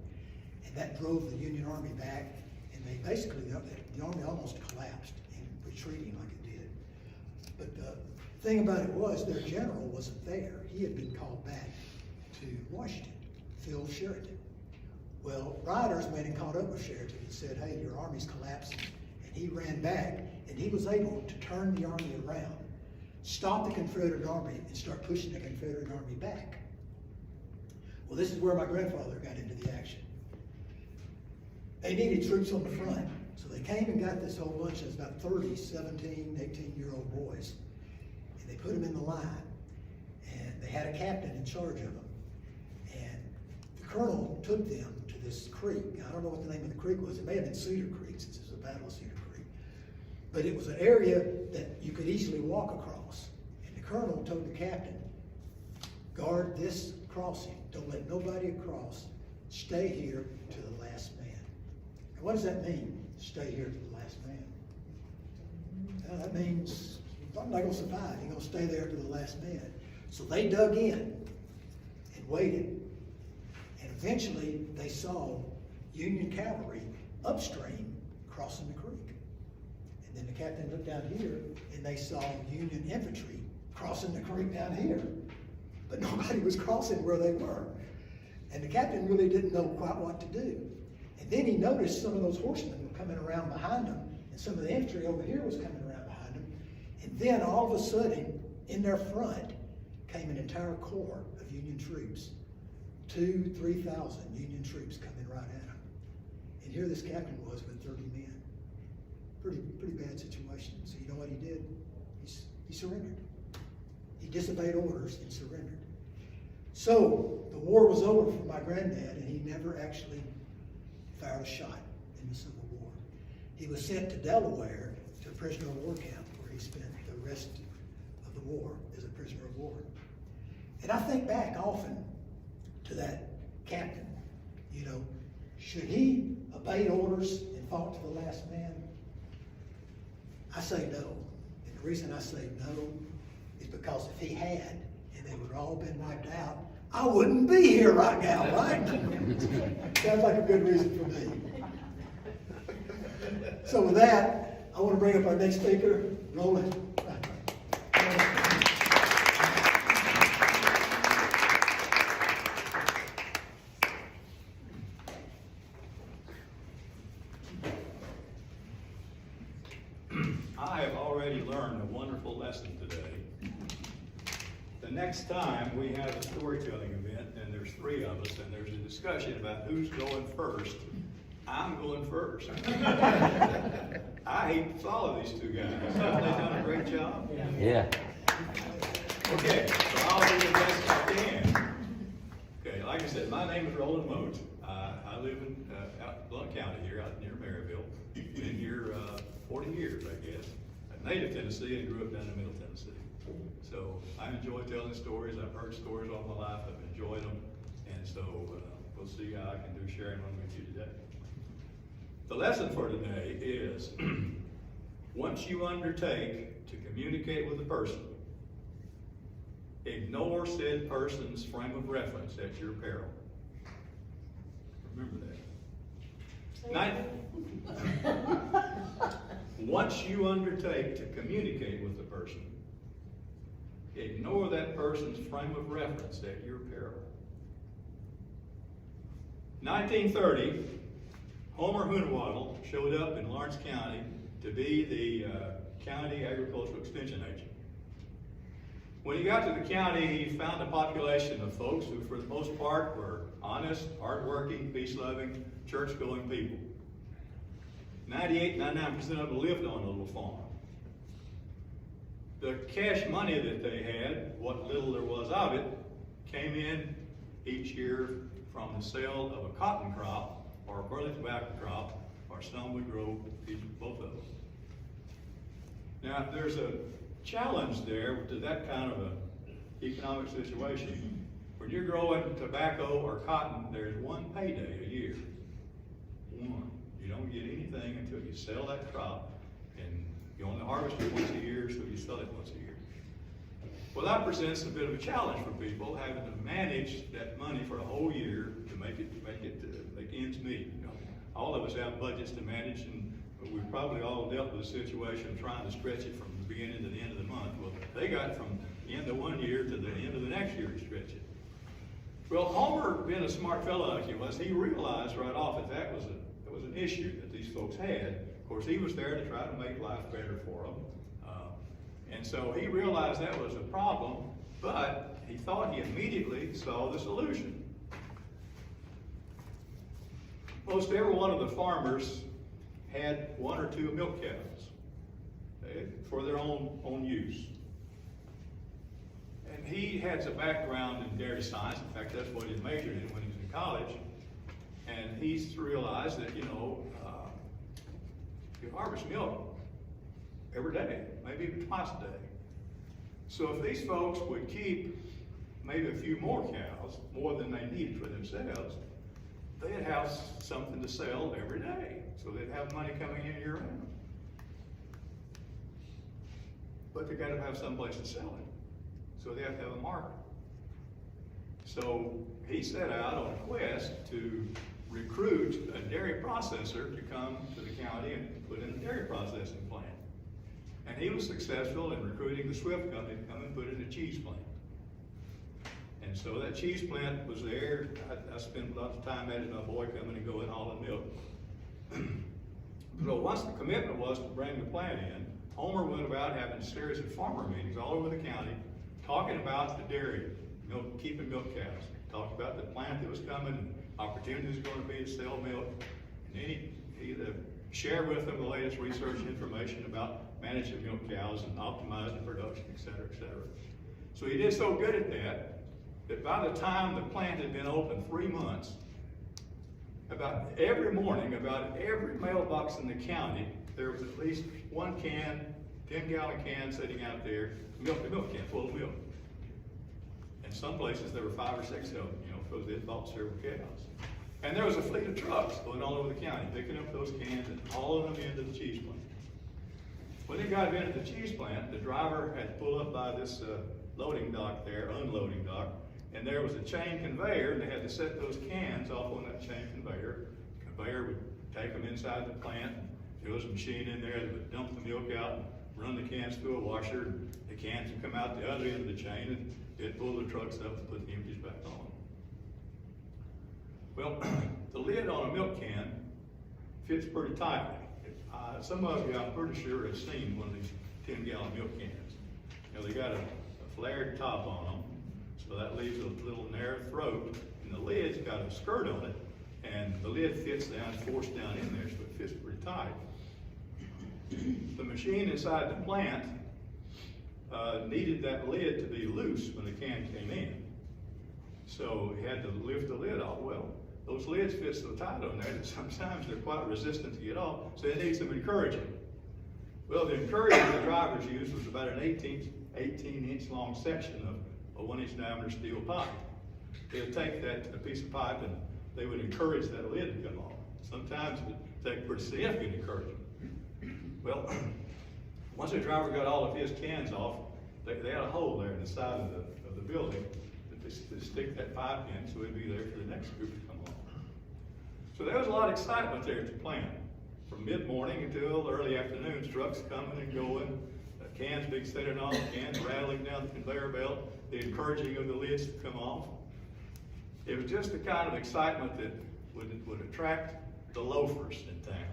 And that drove the Union Army back, and they basically, the army almost collapsed in retreating like it did. But the thing about it was their general wasn't there. He had been called back to Washington, Phil Sheridan. Well, riders went and caught up with Sheridan and said, hey, your army's collapsing. And he ran back, and he was able to turn the army around, stop the Confederate army, and start pushing the Confederate army back. Well, this is where my grandfather got into the action. They needed troops on the front, so they came and got this whole bunch of about 30, 17, 18-year-old boys, and they put them in the line, and they had a captain in charge of them. And the colonel took them to this creek. I don't know what the name of the creek was. It may have been Cedar Creek, since it was a battle of Cedar Creek. But it was an area that you could easily walk across. And the colonel told the captain, guard this crossing. Don't let nobody across. Stay here to the last man. And what does that mean, stay here to the last man? Well, that means I'm not going to survive. You're going to stay there to the last man. So they dug in and waited. And eventually they saw Union cavalry upstream crossing the creek. And then the captain looked down here and they saw Union infantry crossing the creek down here. But nobody was crossing where they were. And the captain really didn't know quite what to do. And then he noticed some of those horsemen were coming around behind him, and some of the infantry over here was coming around behind him. And then all of a sudden, in their front, came an entire corps of Union troops. 2,000 to 3,000 Union troops coming right at him. And here this captain was with 30 men. Pretty bad situation. So you know what he did? He surrendered. He disobeyed orders and surrendered. So the war was over for my granddad, and he never actually fired a shot in the Civil War. He was sent to Delaware to a prisoner of war camp, where he spent the rest of the war as a prisoner of war. And I think back often to that captain. You know, should he obey orders and fought to the last man? I say no. And the reason I say no is because if he had, and they would have all been wiped out, I wouldn't be here right now, right? Sounds like a good reason for me. So with that, I want to bring up our next speaker, Roland. I have already learned a wonderful lesson today. The next time we have a storytelling event, and there's 3 of us, and there's a discussion about who's going first, I'm going first. I hate to follow these 2 guys. Haven't they done a great job? Yeah. Okay, so I'll do the best I can. Okay, like I said, my name is Roland Moats. I live in out Blount County here, out near Maryville. Been here 40 years, I guess. I'm native Tennessee and grew up down in Middle Tennessee. So I enjoy telling stories. I've heard stories all my life. I've enjoyed them. And so we'll see how I can do sharing one with you today. The lesson for today is once you undertake to communicate with a person, ignore said person's frame of reference at your peril. Remember that. Once you undertake to communicate with a person, ignore that person's frame of reference at your peril. 1930, Homer Hoonwaddle showed up in Lawrence County to be the county agricultural extension agent. When he got to the county, he found a population of folks who, for the most part, were honest, hardworking, peace-loving, church-going people. 98, 99% of them lived on a little farm. The cash money that they had, what little there was of it, came in each year from the sale of a cotton crop or a burley tobacco crop or some would grow both of them. Now, there's a challenge there to that kind of an economic situation. When you're growing tobacco or cotton, there's one payday a year. One. You don't get anything until you sell that crop, and you only harvest it once a year, so you sell it once a year. Well, that presents a bit of a challenge for people, having to manage that money for a whole year to make ends meet. You know, all of us have budgets to manage, and we've probably all dealt with a situation trying to stretch it from the beginning to the end of the month. Well, they got from the end of one year to the end of the next year to stretch it. Well, Homer, being a smart fellow like he was, he realized right off that was an issue that these folks had. Of course, he was there to try to make life better for them. And so he realized that was a problem, but he thought he immediately saw the solution. Most every one of the farmers had one or two milk cows for their own use. And he has a background in dairy science. In fact, that's what he majored in when he was in college. And he's realized that, you harvest milk every day, maybe even twice a day. So if these folks would keep maybe a few more cows, more than they needed for themselves, they'd have something to sell every day. So they'd have money coming in year round. But they got to have some place to sell it. So they have to have a market. So he set out on a quest to recruit a dairy processor to come to the county and put in a dairy processing plant. And he was successful in recruiting the Swift company to come and put in a cheese plant. And so that cheese plant was there. I spent a lot of time at it, my boy coming and going hauling milk. So once the commitment was to bring the plant in, Homer went about having a series of farmer meetings all over the county, talking about the dairy, milk, keeping milk cows. Talked about the plant that was coming, and opportunities going to be to sell milk. And then he'd share with them the latest research information about managing milk cows and optimizing production, et cetera, et cetera. So he did so good at that by the time the plant had been open 3 months, about every morning, about every mailbox in the county, there was at least one can, 10-gallon can sitting out there, a milk can full of milk. In some places there were 5 or 6 of them, because they had bought several cows. And there was a fleet of trucks going all over the county, picking up those cans and hauling them into the cheese plant. When they got into the cheese plant, the driver had to pull up by this loading dock there, unloading dock, and there was a chain conveyor, and they had to set those cans off on that chain conveyor. The conveyor would take them inside the plant, and there was a machine in there that would dump the milk out and run the cans through a washer, and the cans would come out the other end of the chain, and they'd pull the trucks up and put the empties back on. Well, the lid on a milk can fits pretty tightly. Some of you, I'm pretty sure, have seen one of these 10-gallon milk cans. They got a flared top on them, so that leaves a little narrow throat, and the lid's got a skirt on it, and the lid fits down, forced down in there, so it fits pretty tight. The machine inside the plant needed that lid to be loose when the can came in. So he had to lift the lid off. Well, those lids fit so tight on there that sometimes they're quite resistant to get off, so they need some encouraging. Well, the encouragement the drivers used was about an 18-inch long section of a 1-inch diameter steel pipe. They would take a piece of pipe and they would encourage that lid to come off. Sometimes it would take pretty significant encouragement. Well, once the driver got all of his cans off, they had a hole there in the side of the building to stick that pipe in, so it'd be there for the next group to come on. So there was a lot of excitement there at the plant. From mid-morning until early afternoon, trucks coming and going, cans being set on, cans rattling down the conveyor belt, the encouraging of the lids to come off. It was just the kind of excitement that would attract the loafers in town.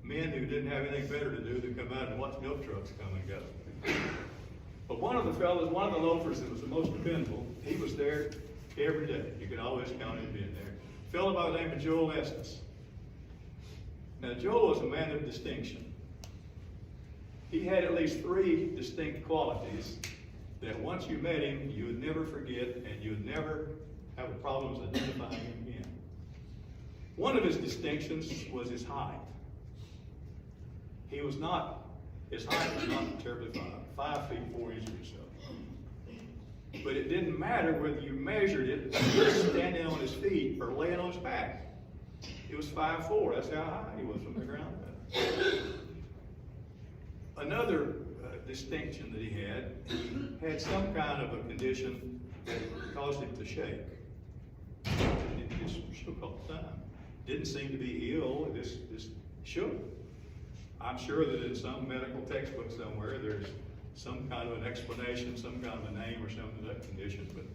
Men who didn't have anything better to do than come out and watch milk trucks come and go. But one of the loafers that was the most dependable, he was there every day. You could always count him being there. A fellow by the name of Joel Estes. Now, Joel was a man of distinction. he had at least 3 distinct qualities that once you met him, you would never forget and you would never have problems identifying him again. One of his distinctions was his height. His height was not terribly 5 feet 4 inches or so. But it didn't matter whether you measured it standing on his feet or laying on his back. It was 5'4". That's how high he was from the ground up. Another distinction that he had some kind of a condition that caused him to shake. He just shook all the time. Didn't seem to be ill, just shook. I'm sure that in some medical textbook somewhere, there's some kind of an explanation, some kind of a name or something to that condition, but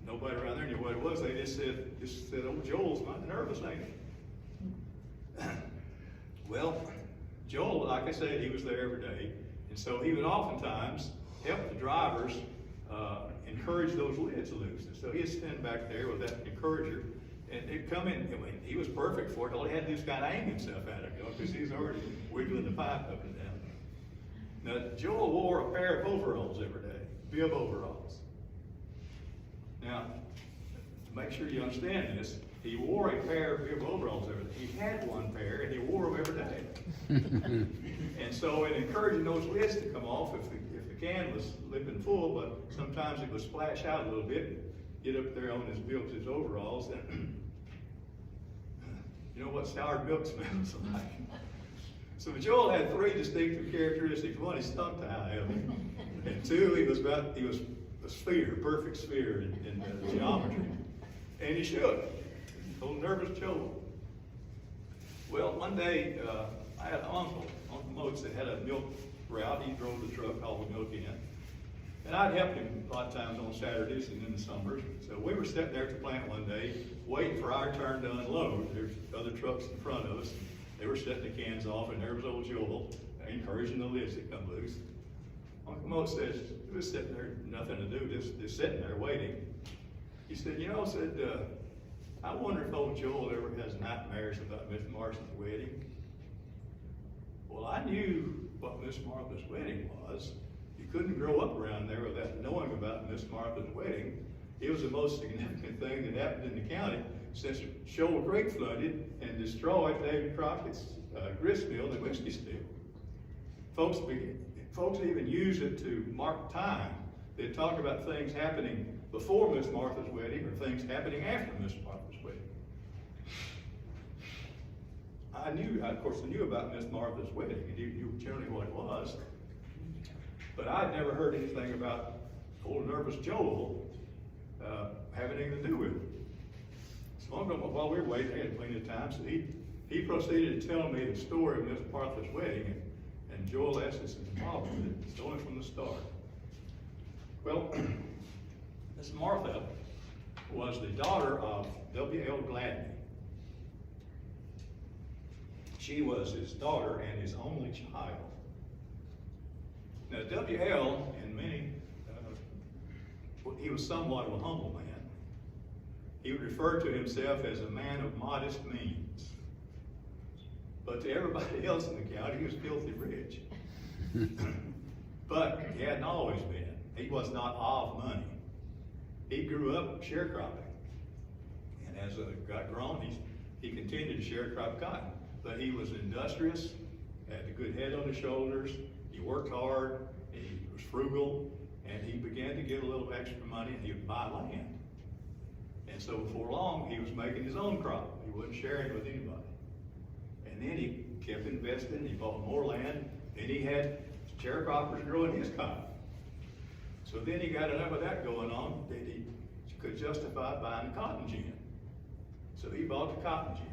nobody around there knew what it was. They just said, oh, Joel's not nervous, ain't he? Well, Joel, like I said, he was there every day, and so he would oftentimes help the drivers encourage those lids loose. And so he'd stand back there with that encourager, and they'd come in. I mean, he was perfect for it. All he had to do was kind of aim himself at it, because he's already wiggling the pipe up and down. Now, Joel wore a pair of overalls every day, bib overalls. Now, to make sure you understand this, he wore a pair of bib overalls every day. He had one pair, and he wore them every day. And so, in encouraging those lids to come off, if the can was lipping full, but sometimes it would splash out a little bit, get up there on his overalls, and you know what sour milk smells like. So Joel had 3 distinctive characteristics. One, he stunk to high heaven, and 2, he was a sphere, perfect sphere in geometry, and he shook. Old nervous Joel. Well, one day I had an Uncle Moats, that had a milk route. He drove the truck, hauled the milk in, and I'd help him a lot of times on Saturdays and in the summers. So we were sitting there at the plant one day, waiting for our turn to unload. There's other trucks in front of us. They were setting the cans off, and there was old Joel encouraging the lids to come loose. Uncle Mo says, he was sitting there, nothing to do, just sitting there waiting. He said, I wonder if old Joel ever has nightmares about Miss Martha's wedding. Well, I knew what Miss Martha's wedding was. You couldn't grow up around there without knowing about Miss Martha's wedding. It was the most significant thing that happened in the county since Shoal Creek flooded and destroyed David Crockett's grist mill and whiskey still. Folks even used it to mark time. They'd talk about things happening before Miss Martha's wedding or things happening after Miss Martha's wedding. I knew about Miss Martha's wedding, and you tell me what it was, but I'd never heard anything about old nervous Joel having anything to do with it. So while we were waiting, I had plenty of time, so he proceeded to tell me the story of Miss Martha's wedding, and Joel asked us to follow it. It's only from the start. Well, Miss Martha was the daughter of W.L. Gladney. She was his daughter and his only child. Now, W.L. and many, he was somewhat of a humble man. He would refer to himself as a man of modest means. But to everybody else in the county, he was filthy rich. But he hadn't always been. He was not of money. He grew up sharecropping. And as it got grown, he continued to sharecrop cotton. But he was industrious, had a good head on his shoulders, he worked hard, he was frugal, and he began to get a little extra money and he would buy land. And so before long, he was making his own crop. He wasn't sharing with anybody. And then he kept investing, he bought more land, and he had sharecroppers growing his cotton. So then he got enough of that going on that he could justify buying a cotton gin. So he bought the cotton gin.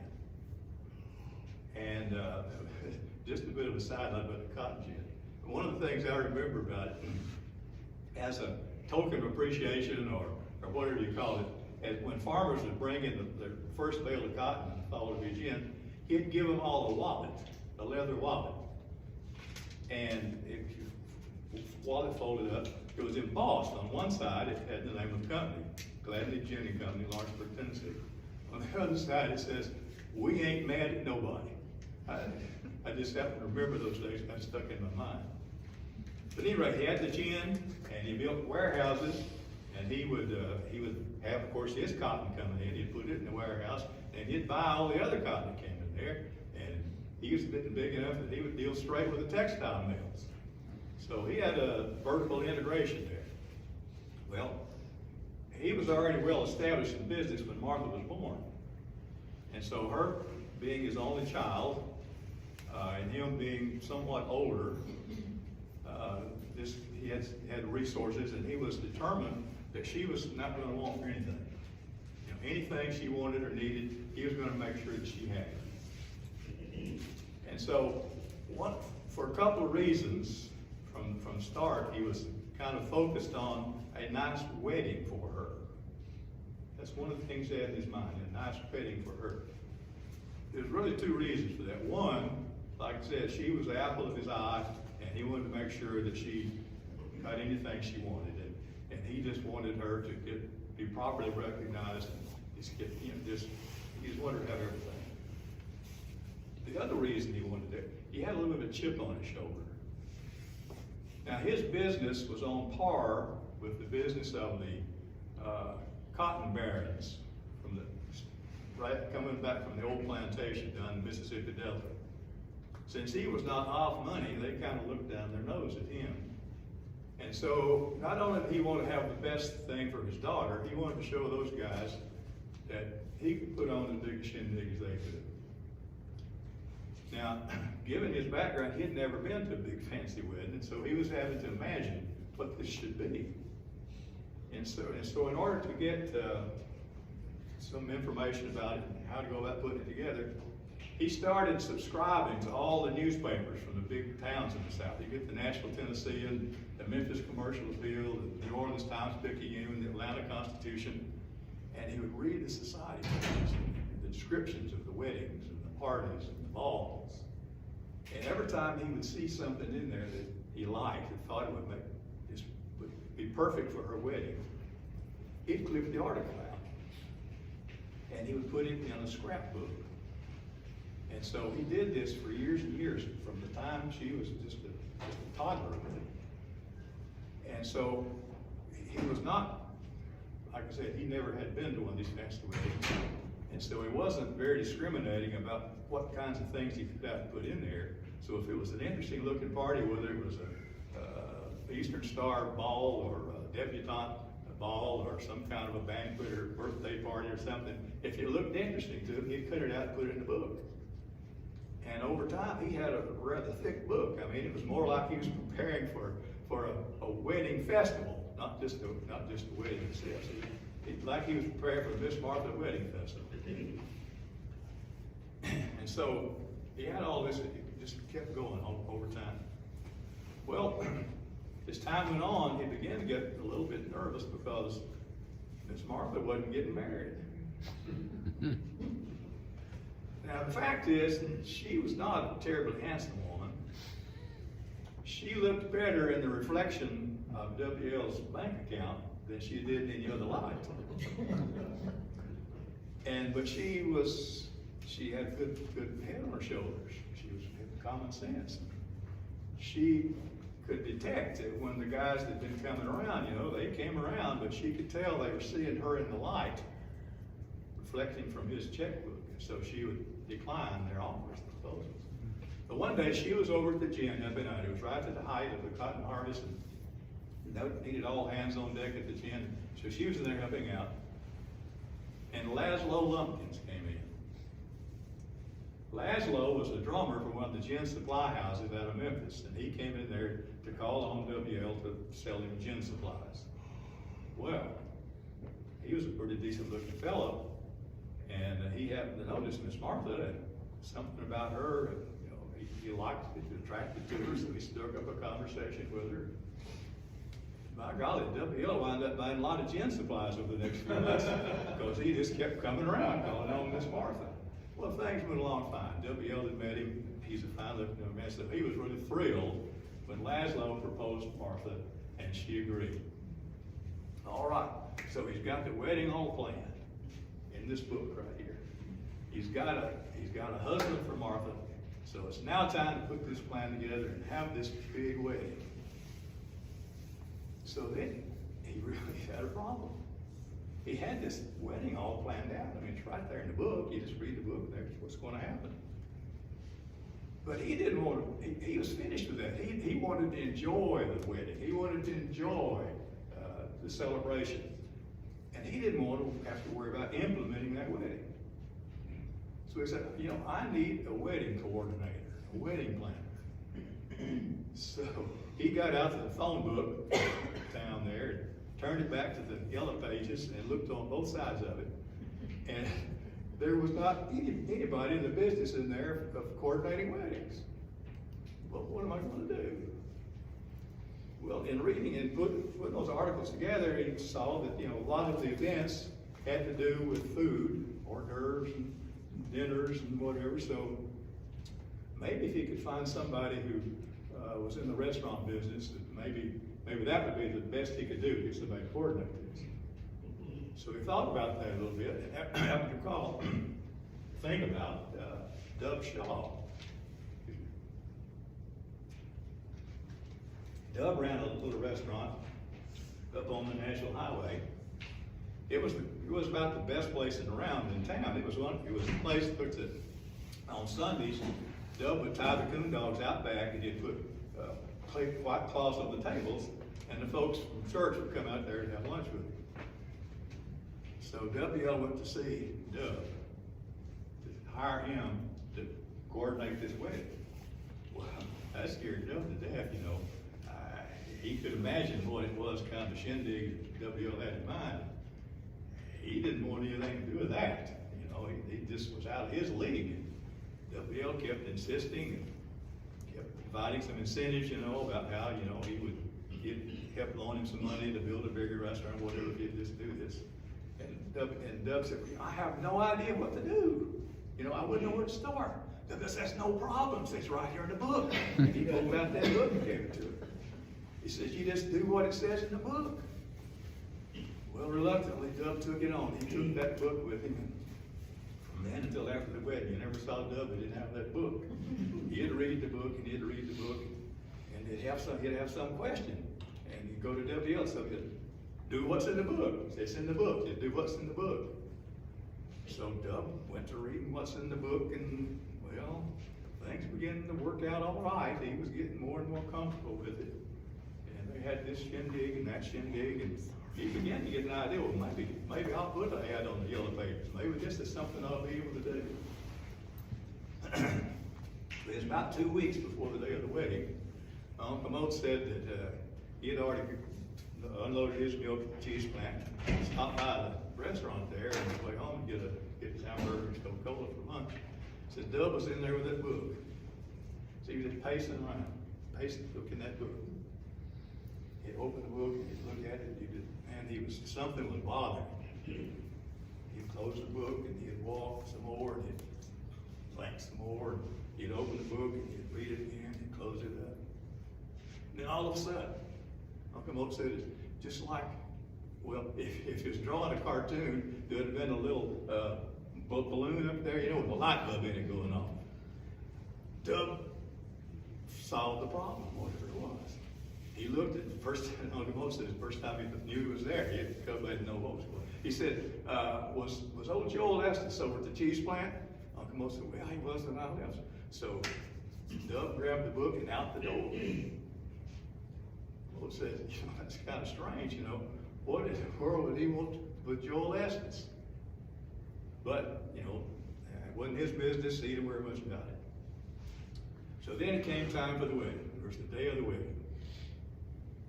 And just a bit of a side note about the cotton gin. One of the things I remember about it, as a token of appreciation or whatever you call it, as when farmers would bring in their first bale of cotton and followed by gin, he'd give them all a wallet, a leather wallet. And if wallet folded up, it was embossed. On one side, it had the name of the company, Gladney Gin Company, Lawrenceburg, Tennessee. On the other side, it says, "We ain't mad at nobody." I just happen to remember those days, got stuck in my mind. But anyway, he had the gin, and he built warehouses, and he would have, of course, his cotton coming in. He'd put it in the warehouse, and he'd buy all the other cotton that came in there. And he was getting big enough that he would deal straight with the textile mills. So he had a vertical integration there. Well, he was already well established in business when Martha was born. And so her being his only child, and him being somewhat older, he had resources, and he was determined that she was not going to want for anything. You know, anything she wanted or needed, he was going to make sure that she had it. And so, for a couple of reasons, from start, he was kind of focused on a nice wedding for her. That's one of the things he had in his mind, a nice wedding for her. There's really two reasons for that. One, like I said, she was the apple of his eye, and he wanted to make sure that she got anything she wanted. And he just wanted her to be properly recognized, and he just wanted her to have everything. The other reason he wanted it, he had a little bit of a chip on his shoulder. Now, his business was on par with the business of the cotton barons coming back from the old plantation down in the Mississippi Delta. Since he was not off money, they kind of looked down their nose at him. And so, not only did he want to have the best thing for his daughter, he wanted to show those guys that he could put on the biggest shindig as they could. Now, given his background, he had never been to a big fancy wedding, and so he was having to imagine what this should be. And so in order to get some information about it and how to go about putting it together, he started subscribing to all the newspapers from the big towns in the South. You get the Nashville Tennessean, the Memphis Commercial Appeal, the New Orleans Times-Picayune, the Atlanta Constitution, and he would read the society papers, the descriptions of the weddings and the parties and the balls. And every time he would see something in there that he liked and thought it would be perfect for her wedding, he'd clip the article out, and he would put it in a scrapbook. And so he did this for years and years, from the time she was just a toddler. And so he was not, like I said, he never had been to one of these fancy weddings. And so he wasn't very discriminating about what kinds of things he could have to put in there. So if it was an interesting looking party, whether it was a Eastern Star ball or a debutante ball or some kind of a banquet or birthday party or something, if it looked interesting to him, he'd cut it out and put it in the book. And over time, he had a rather thick book. I mean, it was more like he was preparing for a wedding festival, not just a wedding itself. Like he was preparing for the Miss Martha Wedding Festival. And so he had all this, it just kept going over time. Well, as time went on, he began to get a little bit nervous because Miss Martha wasn't getting married. Now, the fact is, she was not a terribly handsome woman. She looked better in the reflection of W.L.'s bank account than she did in any other light. But she had good head on her shoulders. She had common sense. She could detect it when the guys that had been coming around, they came around, but she could tell they were seeing her in the light, reflecting from his checkbook. So she would decline their offers and proposals. But one day she was over at the gin up in it was right at the height of the cotton harvest, and they needed all hands on deck at the gin. So she was in there helping out. And Laszlo Lumpkins came in. Laszlo was a drummer for one of the gin supply houses out of Memphis, and he came in there to call on WL to sell him gin supplies. Well, he was a pretty decent looking fellow, and he happened to notice Miss Martha and something about her, he liked it, attracted to her, so he struck up a conversation with her. By golly, W.L. wound up buying a lot of gin supplies over the next few months because he just kept coming around calling on Miss Martha. Well, things went along fine. W.L. had met him. He's a fine looking young man, so he was really thrilled when Laszlo proposed to Martha, and she agreed. All right, so he's got the wedding all planned in this book right here. He's got a husband for Martha, So it's now time to put this plan together and have this big wedding. So then, he really had a problem. He had this wedding all planned out. I mean, it's right there in the book. You just read the book, and there's what's going to happen. But he didn't want to, he was finished with that. He wanted to enjoy the wedding. He wanted to enjoy the celebration. And he didn't want to have to worry about implementing that wedding. So he said, you know, I need a wedding coordinator, a wedding planner. So he got out to the phone book down there, and turned it back to the yellow pages and looked on both sides of it. And there was not anybody in the business in there of coordinating weddings. Well, what am I going to do? Well, in reading and putting those articles together, he saw that, you know, a lot of the events had to do with food, hors d'oeuvres and dinners and whatever. So maybe if he could find somebody who was in the restaurant business, that maybe that would be the best he could do, get somebody to coordinate this. So we thought about that a little bit, and happened to call, think about Dub Shaw. Dub ran a little restaurant up on the National Highway. It was about the best place around in town. It was a place that on Sundays, Dub would tie the coon dogs out back, and he'd put white cloths on the tables, and the folks from church would come out there and have lunch with him. So WL went to see Dub to hire him to coordinate this wedding. Well, that scared Dub to death, you know. He could imagine what it was, kind of shindig that WL had in mind. He didn't want anything to do with that. You know, he just was out of his league. WL kept insisting and kept providing some incentives, you know, about how, you know, he kept loaning him some money to build a bigger restaurant, whatever, if he'd just do this. And Dub said, I have no idea what to do. You know, I wouldn't know where to start. Dub says, that's no problem. It's right here in the book. And he pulled out that book and gave it to him. He says, you just do what it says in the book. Well, reluctantly, Dub took it on. He took that book with him. And from then until after the wedding, you never saw Dub that didn't have that book. He'd read the book, and he'd read the book, and he'd have some question. And he'd go to WL and say, do what's in the book. It's in the book. You do what's in the book. So Dub went to reading what's in the book, and, well, things began to work out all right. He was getting more and more comfortable with it. And they had this shindig and that shindig, and he began to get an idea, well, maybe I'll put an ad on the yellow pages. Maybe this is something I'll be able to do. It was about 2 weeks before the day of the wedding. Uncle Mo said that he had already unloaded his milk at the cheese plant, stopped by the restaurant there on his way home to get his hamburger and Coca-Cola for lunch. Said Dub was in there with that book. So he was just pacing around, looking at that book. He'd open the book and he'd look at it, and something was bothering him. He'd close the book and he'd walk some more, and he'd blank some more, and he'd open the book and he'd read it again, and close it up. And then all of a sudden, Uncle Mo said, it's just like, well, if he was drawing a cartoon, there would have been a little balloon up there, you know, with a light bulb in it going on. Dub solved the problem, whatever it was. He looked at the first time, Uncle Mo said, the first time he knew he was there, he had to come back and know what was going on. He said, was old Joel Estes over at the cheese plant? Uncle Mo said, well, he wasn't out else. So Dub grabbed the book and out the door. Well, said, you know, that's kind of strange, you know. What in the world would he want with Joel Estes? But, you know, it wasn't his business. He didn't worry much about it. So then it came time for the wedding. It was the day of the wedding.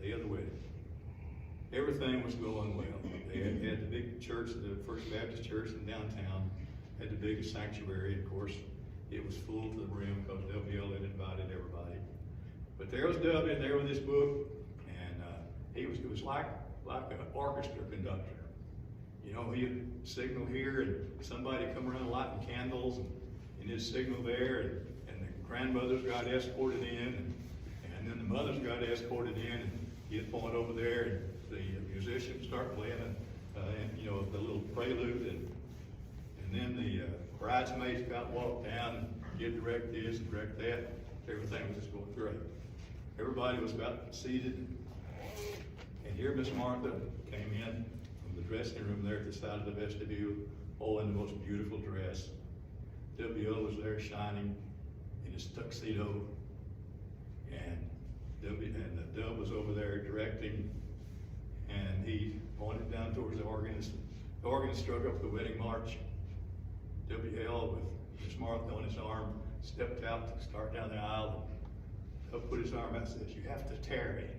Day of the wedding. Everything was going well. They had the big church, the First Baptist Church in downtown, had the biggest sanctuary. Of course, it was full to the brim because WL had invited everybody. But there was Dub in there with his book. It was like an orchestra conductor. You know, he'd signal here, and somebody come around lighting candles, and his signal there, and the grandmothers got escorted in, and then the mothers got escorted in, and he'd point over there, and the musicians start playing, you know, the little prelude, and then the bridesmaids got walked down, get direct this, direct that. Everything was just going great. Everybody was about seated. And here Miss Martha came in from the dressing room there at the side of the vestibule, all in the most beautiful dress. W.O. was there shining in his tuxedo. And the Dub was over there directing, and he pointed down towards the organist. The organist struck up the wedding march. W.L. with Miss Martha on his arm stepped out to start down the aisle. And Dub put his arm out and says, "You have to tarry."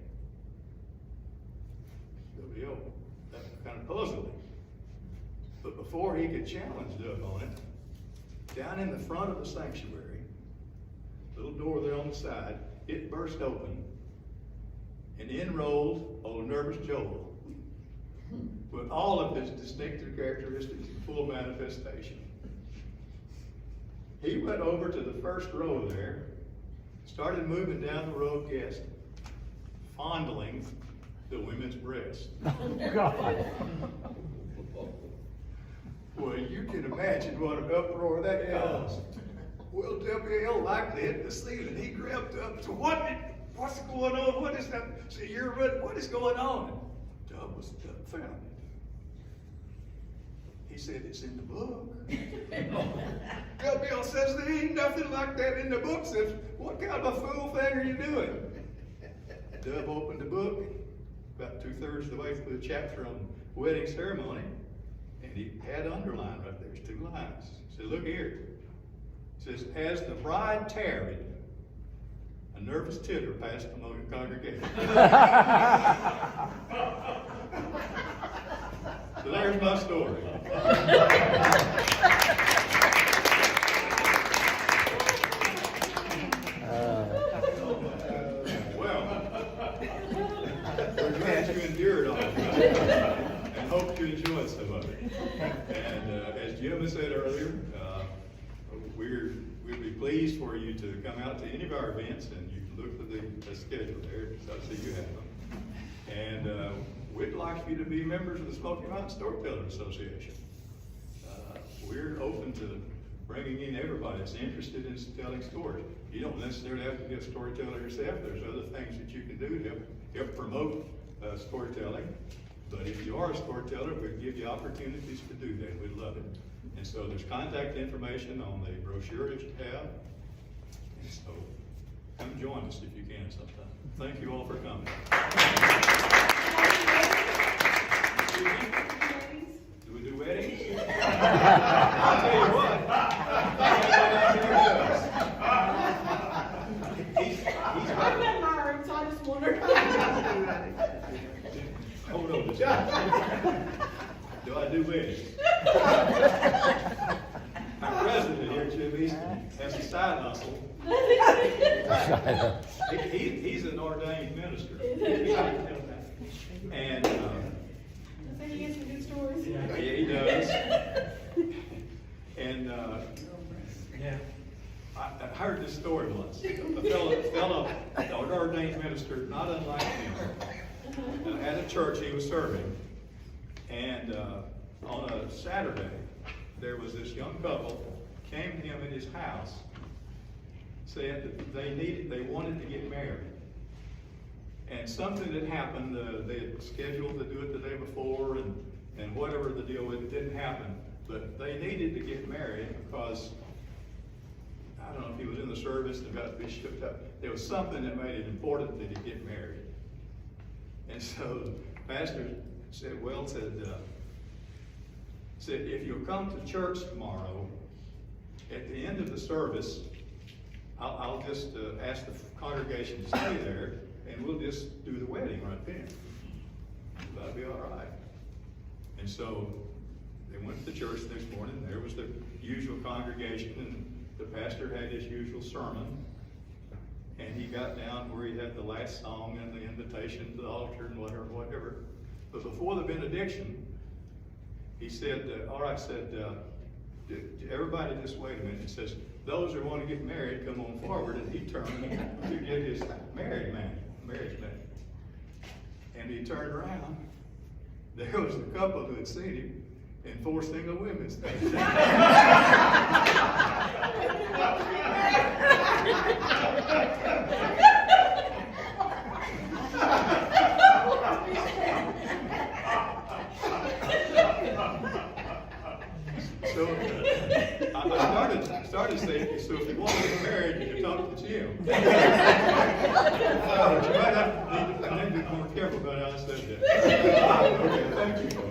W.O. That kind of puzzled him. But before he could challenge Dub on it, down in the front of the sanctuary, little door there on the side, it burst open, and in rolled old Nervous Joel with all of his distinctive characteristics in full manifestation. He went over to the first row there, started moving down the row of guests, fondling the women's breasts. Oh, God. Well, you can imagine what an uproar that caused. Well, W.L. likely hit the ceiling. He grabbed up to what's going on? What is that? So you're ready. What is going on? Dub was dumbfounded. He said, "It's in the book." W.L. says, "There ain't nothing like that in the book." Says, "What kind of a fool thing are you doing?" Dub opened the book, about 2/3 of the way through the chapter on wedding ceremony, and he had underlined right there. There's 2 lines. He said, "Look here." It says, "As the bride tarried, a nervous titter passed among the congregation." So there's my story. Well, we're glad you endured all of this, and hope you enjoyed some of it. And as Jim has said earlier, we'd be pleased for you to come out to any of our events, and you can look at the schedule there, so I see you have them. And we'd like you to be members of the Smoky Mountain Storytellers Association. We're open to bringing in everybody that's interested in telling stories. You don't necessarily have to be a storyteller yourself. There's other things that you can do to help promote storytelling. But if you are a storyteller, we'd give you opportunities to do that. We'd love it. And so there's contact information on the brochure that you have. And so come join us if you can sometime. Thank you all for coming. Do we do weddings? I'll tell you what. I've been married, so I just wondered. Hold on, do I do weddings? Our president here, Jim Easton, has a side hustle. He's an ordained minister. And I think he gets some good stories. yeah, he does. And I heard this story once. A fellow, an ordained minister, not unlike him, had a church he was serving, and on a Saturday, there was this young couple came to him in his house, said that they wanted to get married. And something had happened, they had scheduled to do it the day before, and whatever the deal with it didn't happen. But they needed to get married because, I don't know if he was in the service and got to be shipped up. There was something that made it important that he get married. And so the pastor said, if you'll come to church tomorrow, at the end of the service, I'll just ask the congregation to stay there, and we'll just do the wedding right then. That'll be all right. And so they went to church the next morning. There was the usual congregation, and the pastor had his usual sermon. And he got down where he had the last song and the invitation to the altar and whatever. But before the benediction, he said, everybody just wait a minute. He says, those who want to get married, come on forward. And he turned to get his marriage man. And he turned around. There was the couple who had seen him and 4 single women standing there. So, I started saying, so if you want to get married, you can talk to Jim. You might have to, I need to be more careful about how I said that. Okay, thank you.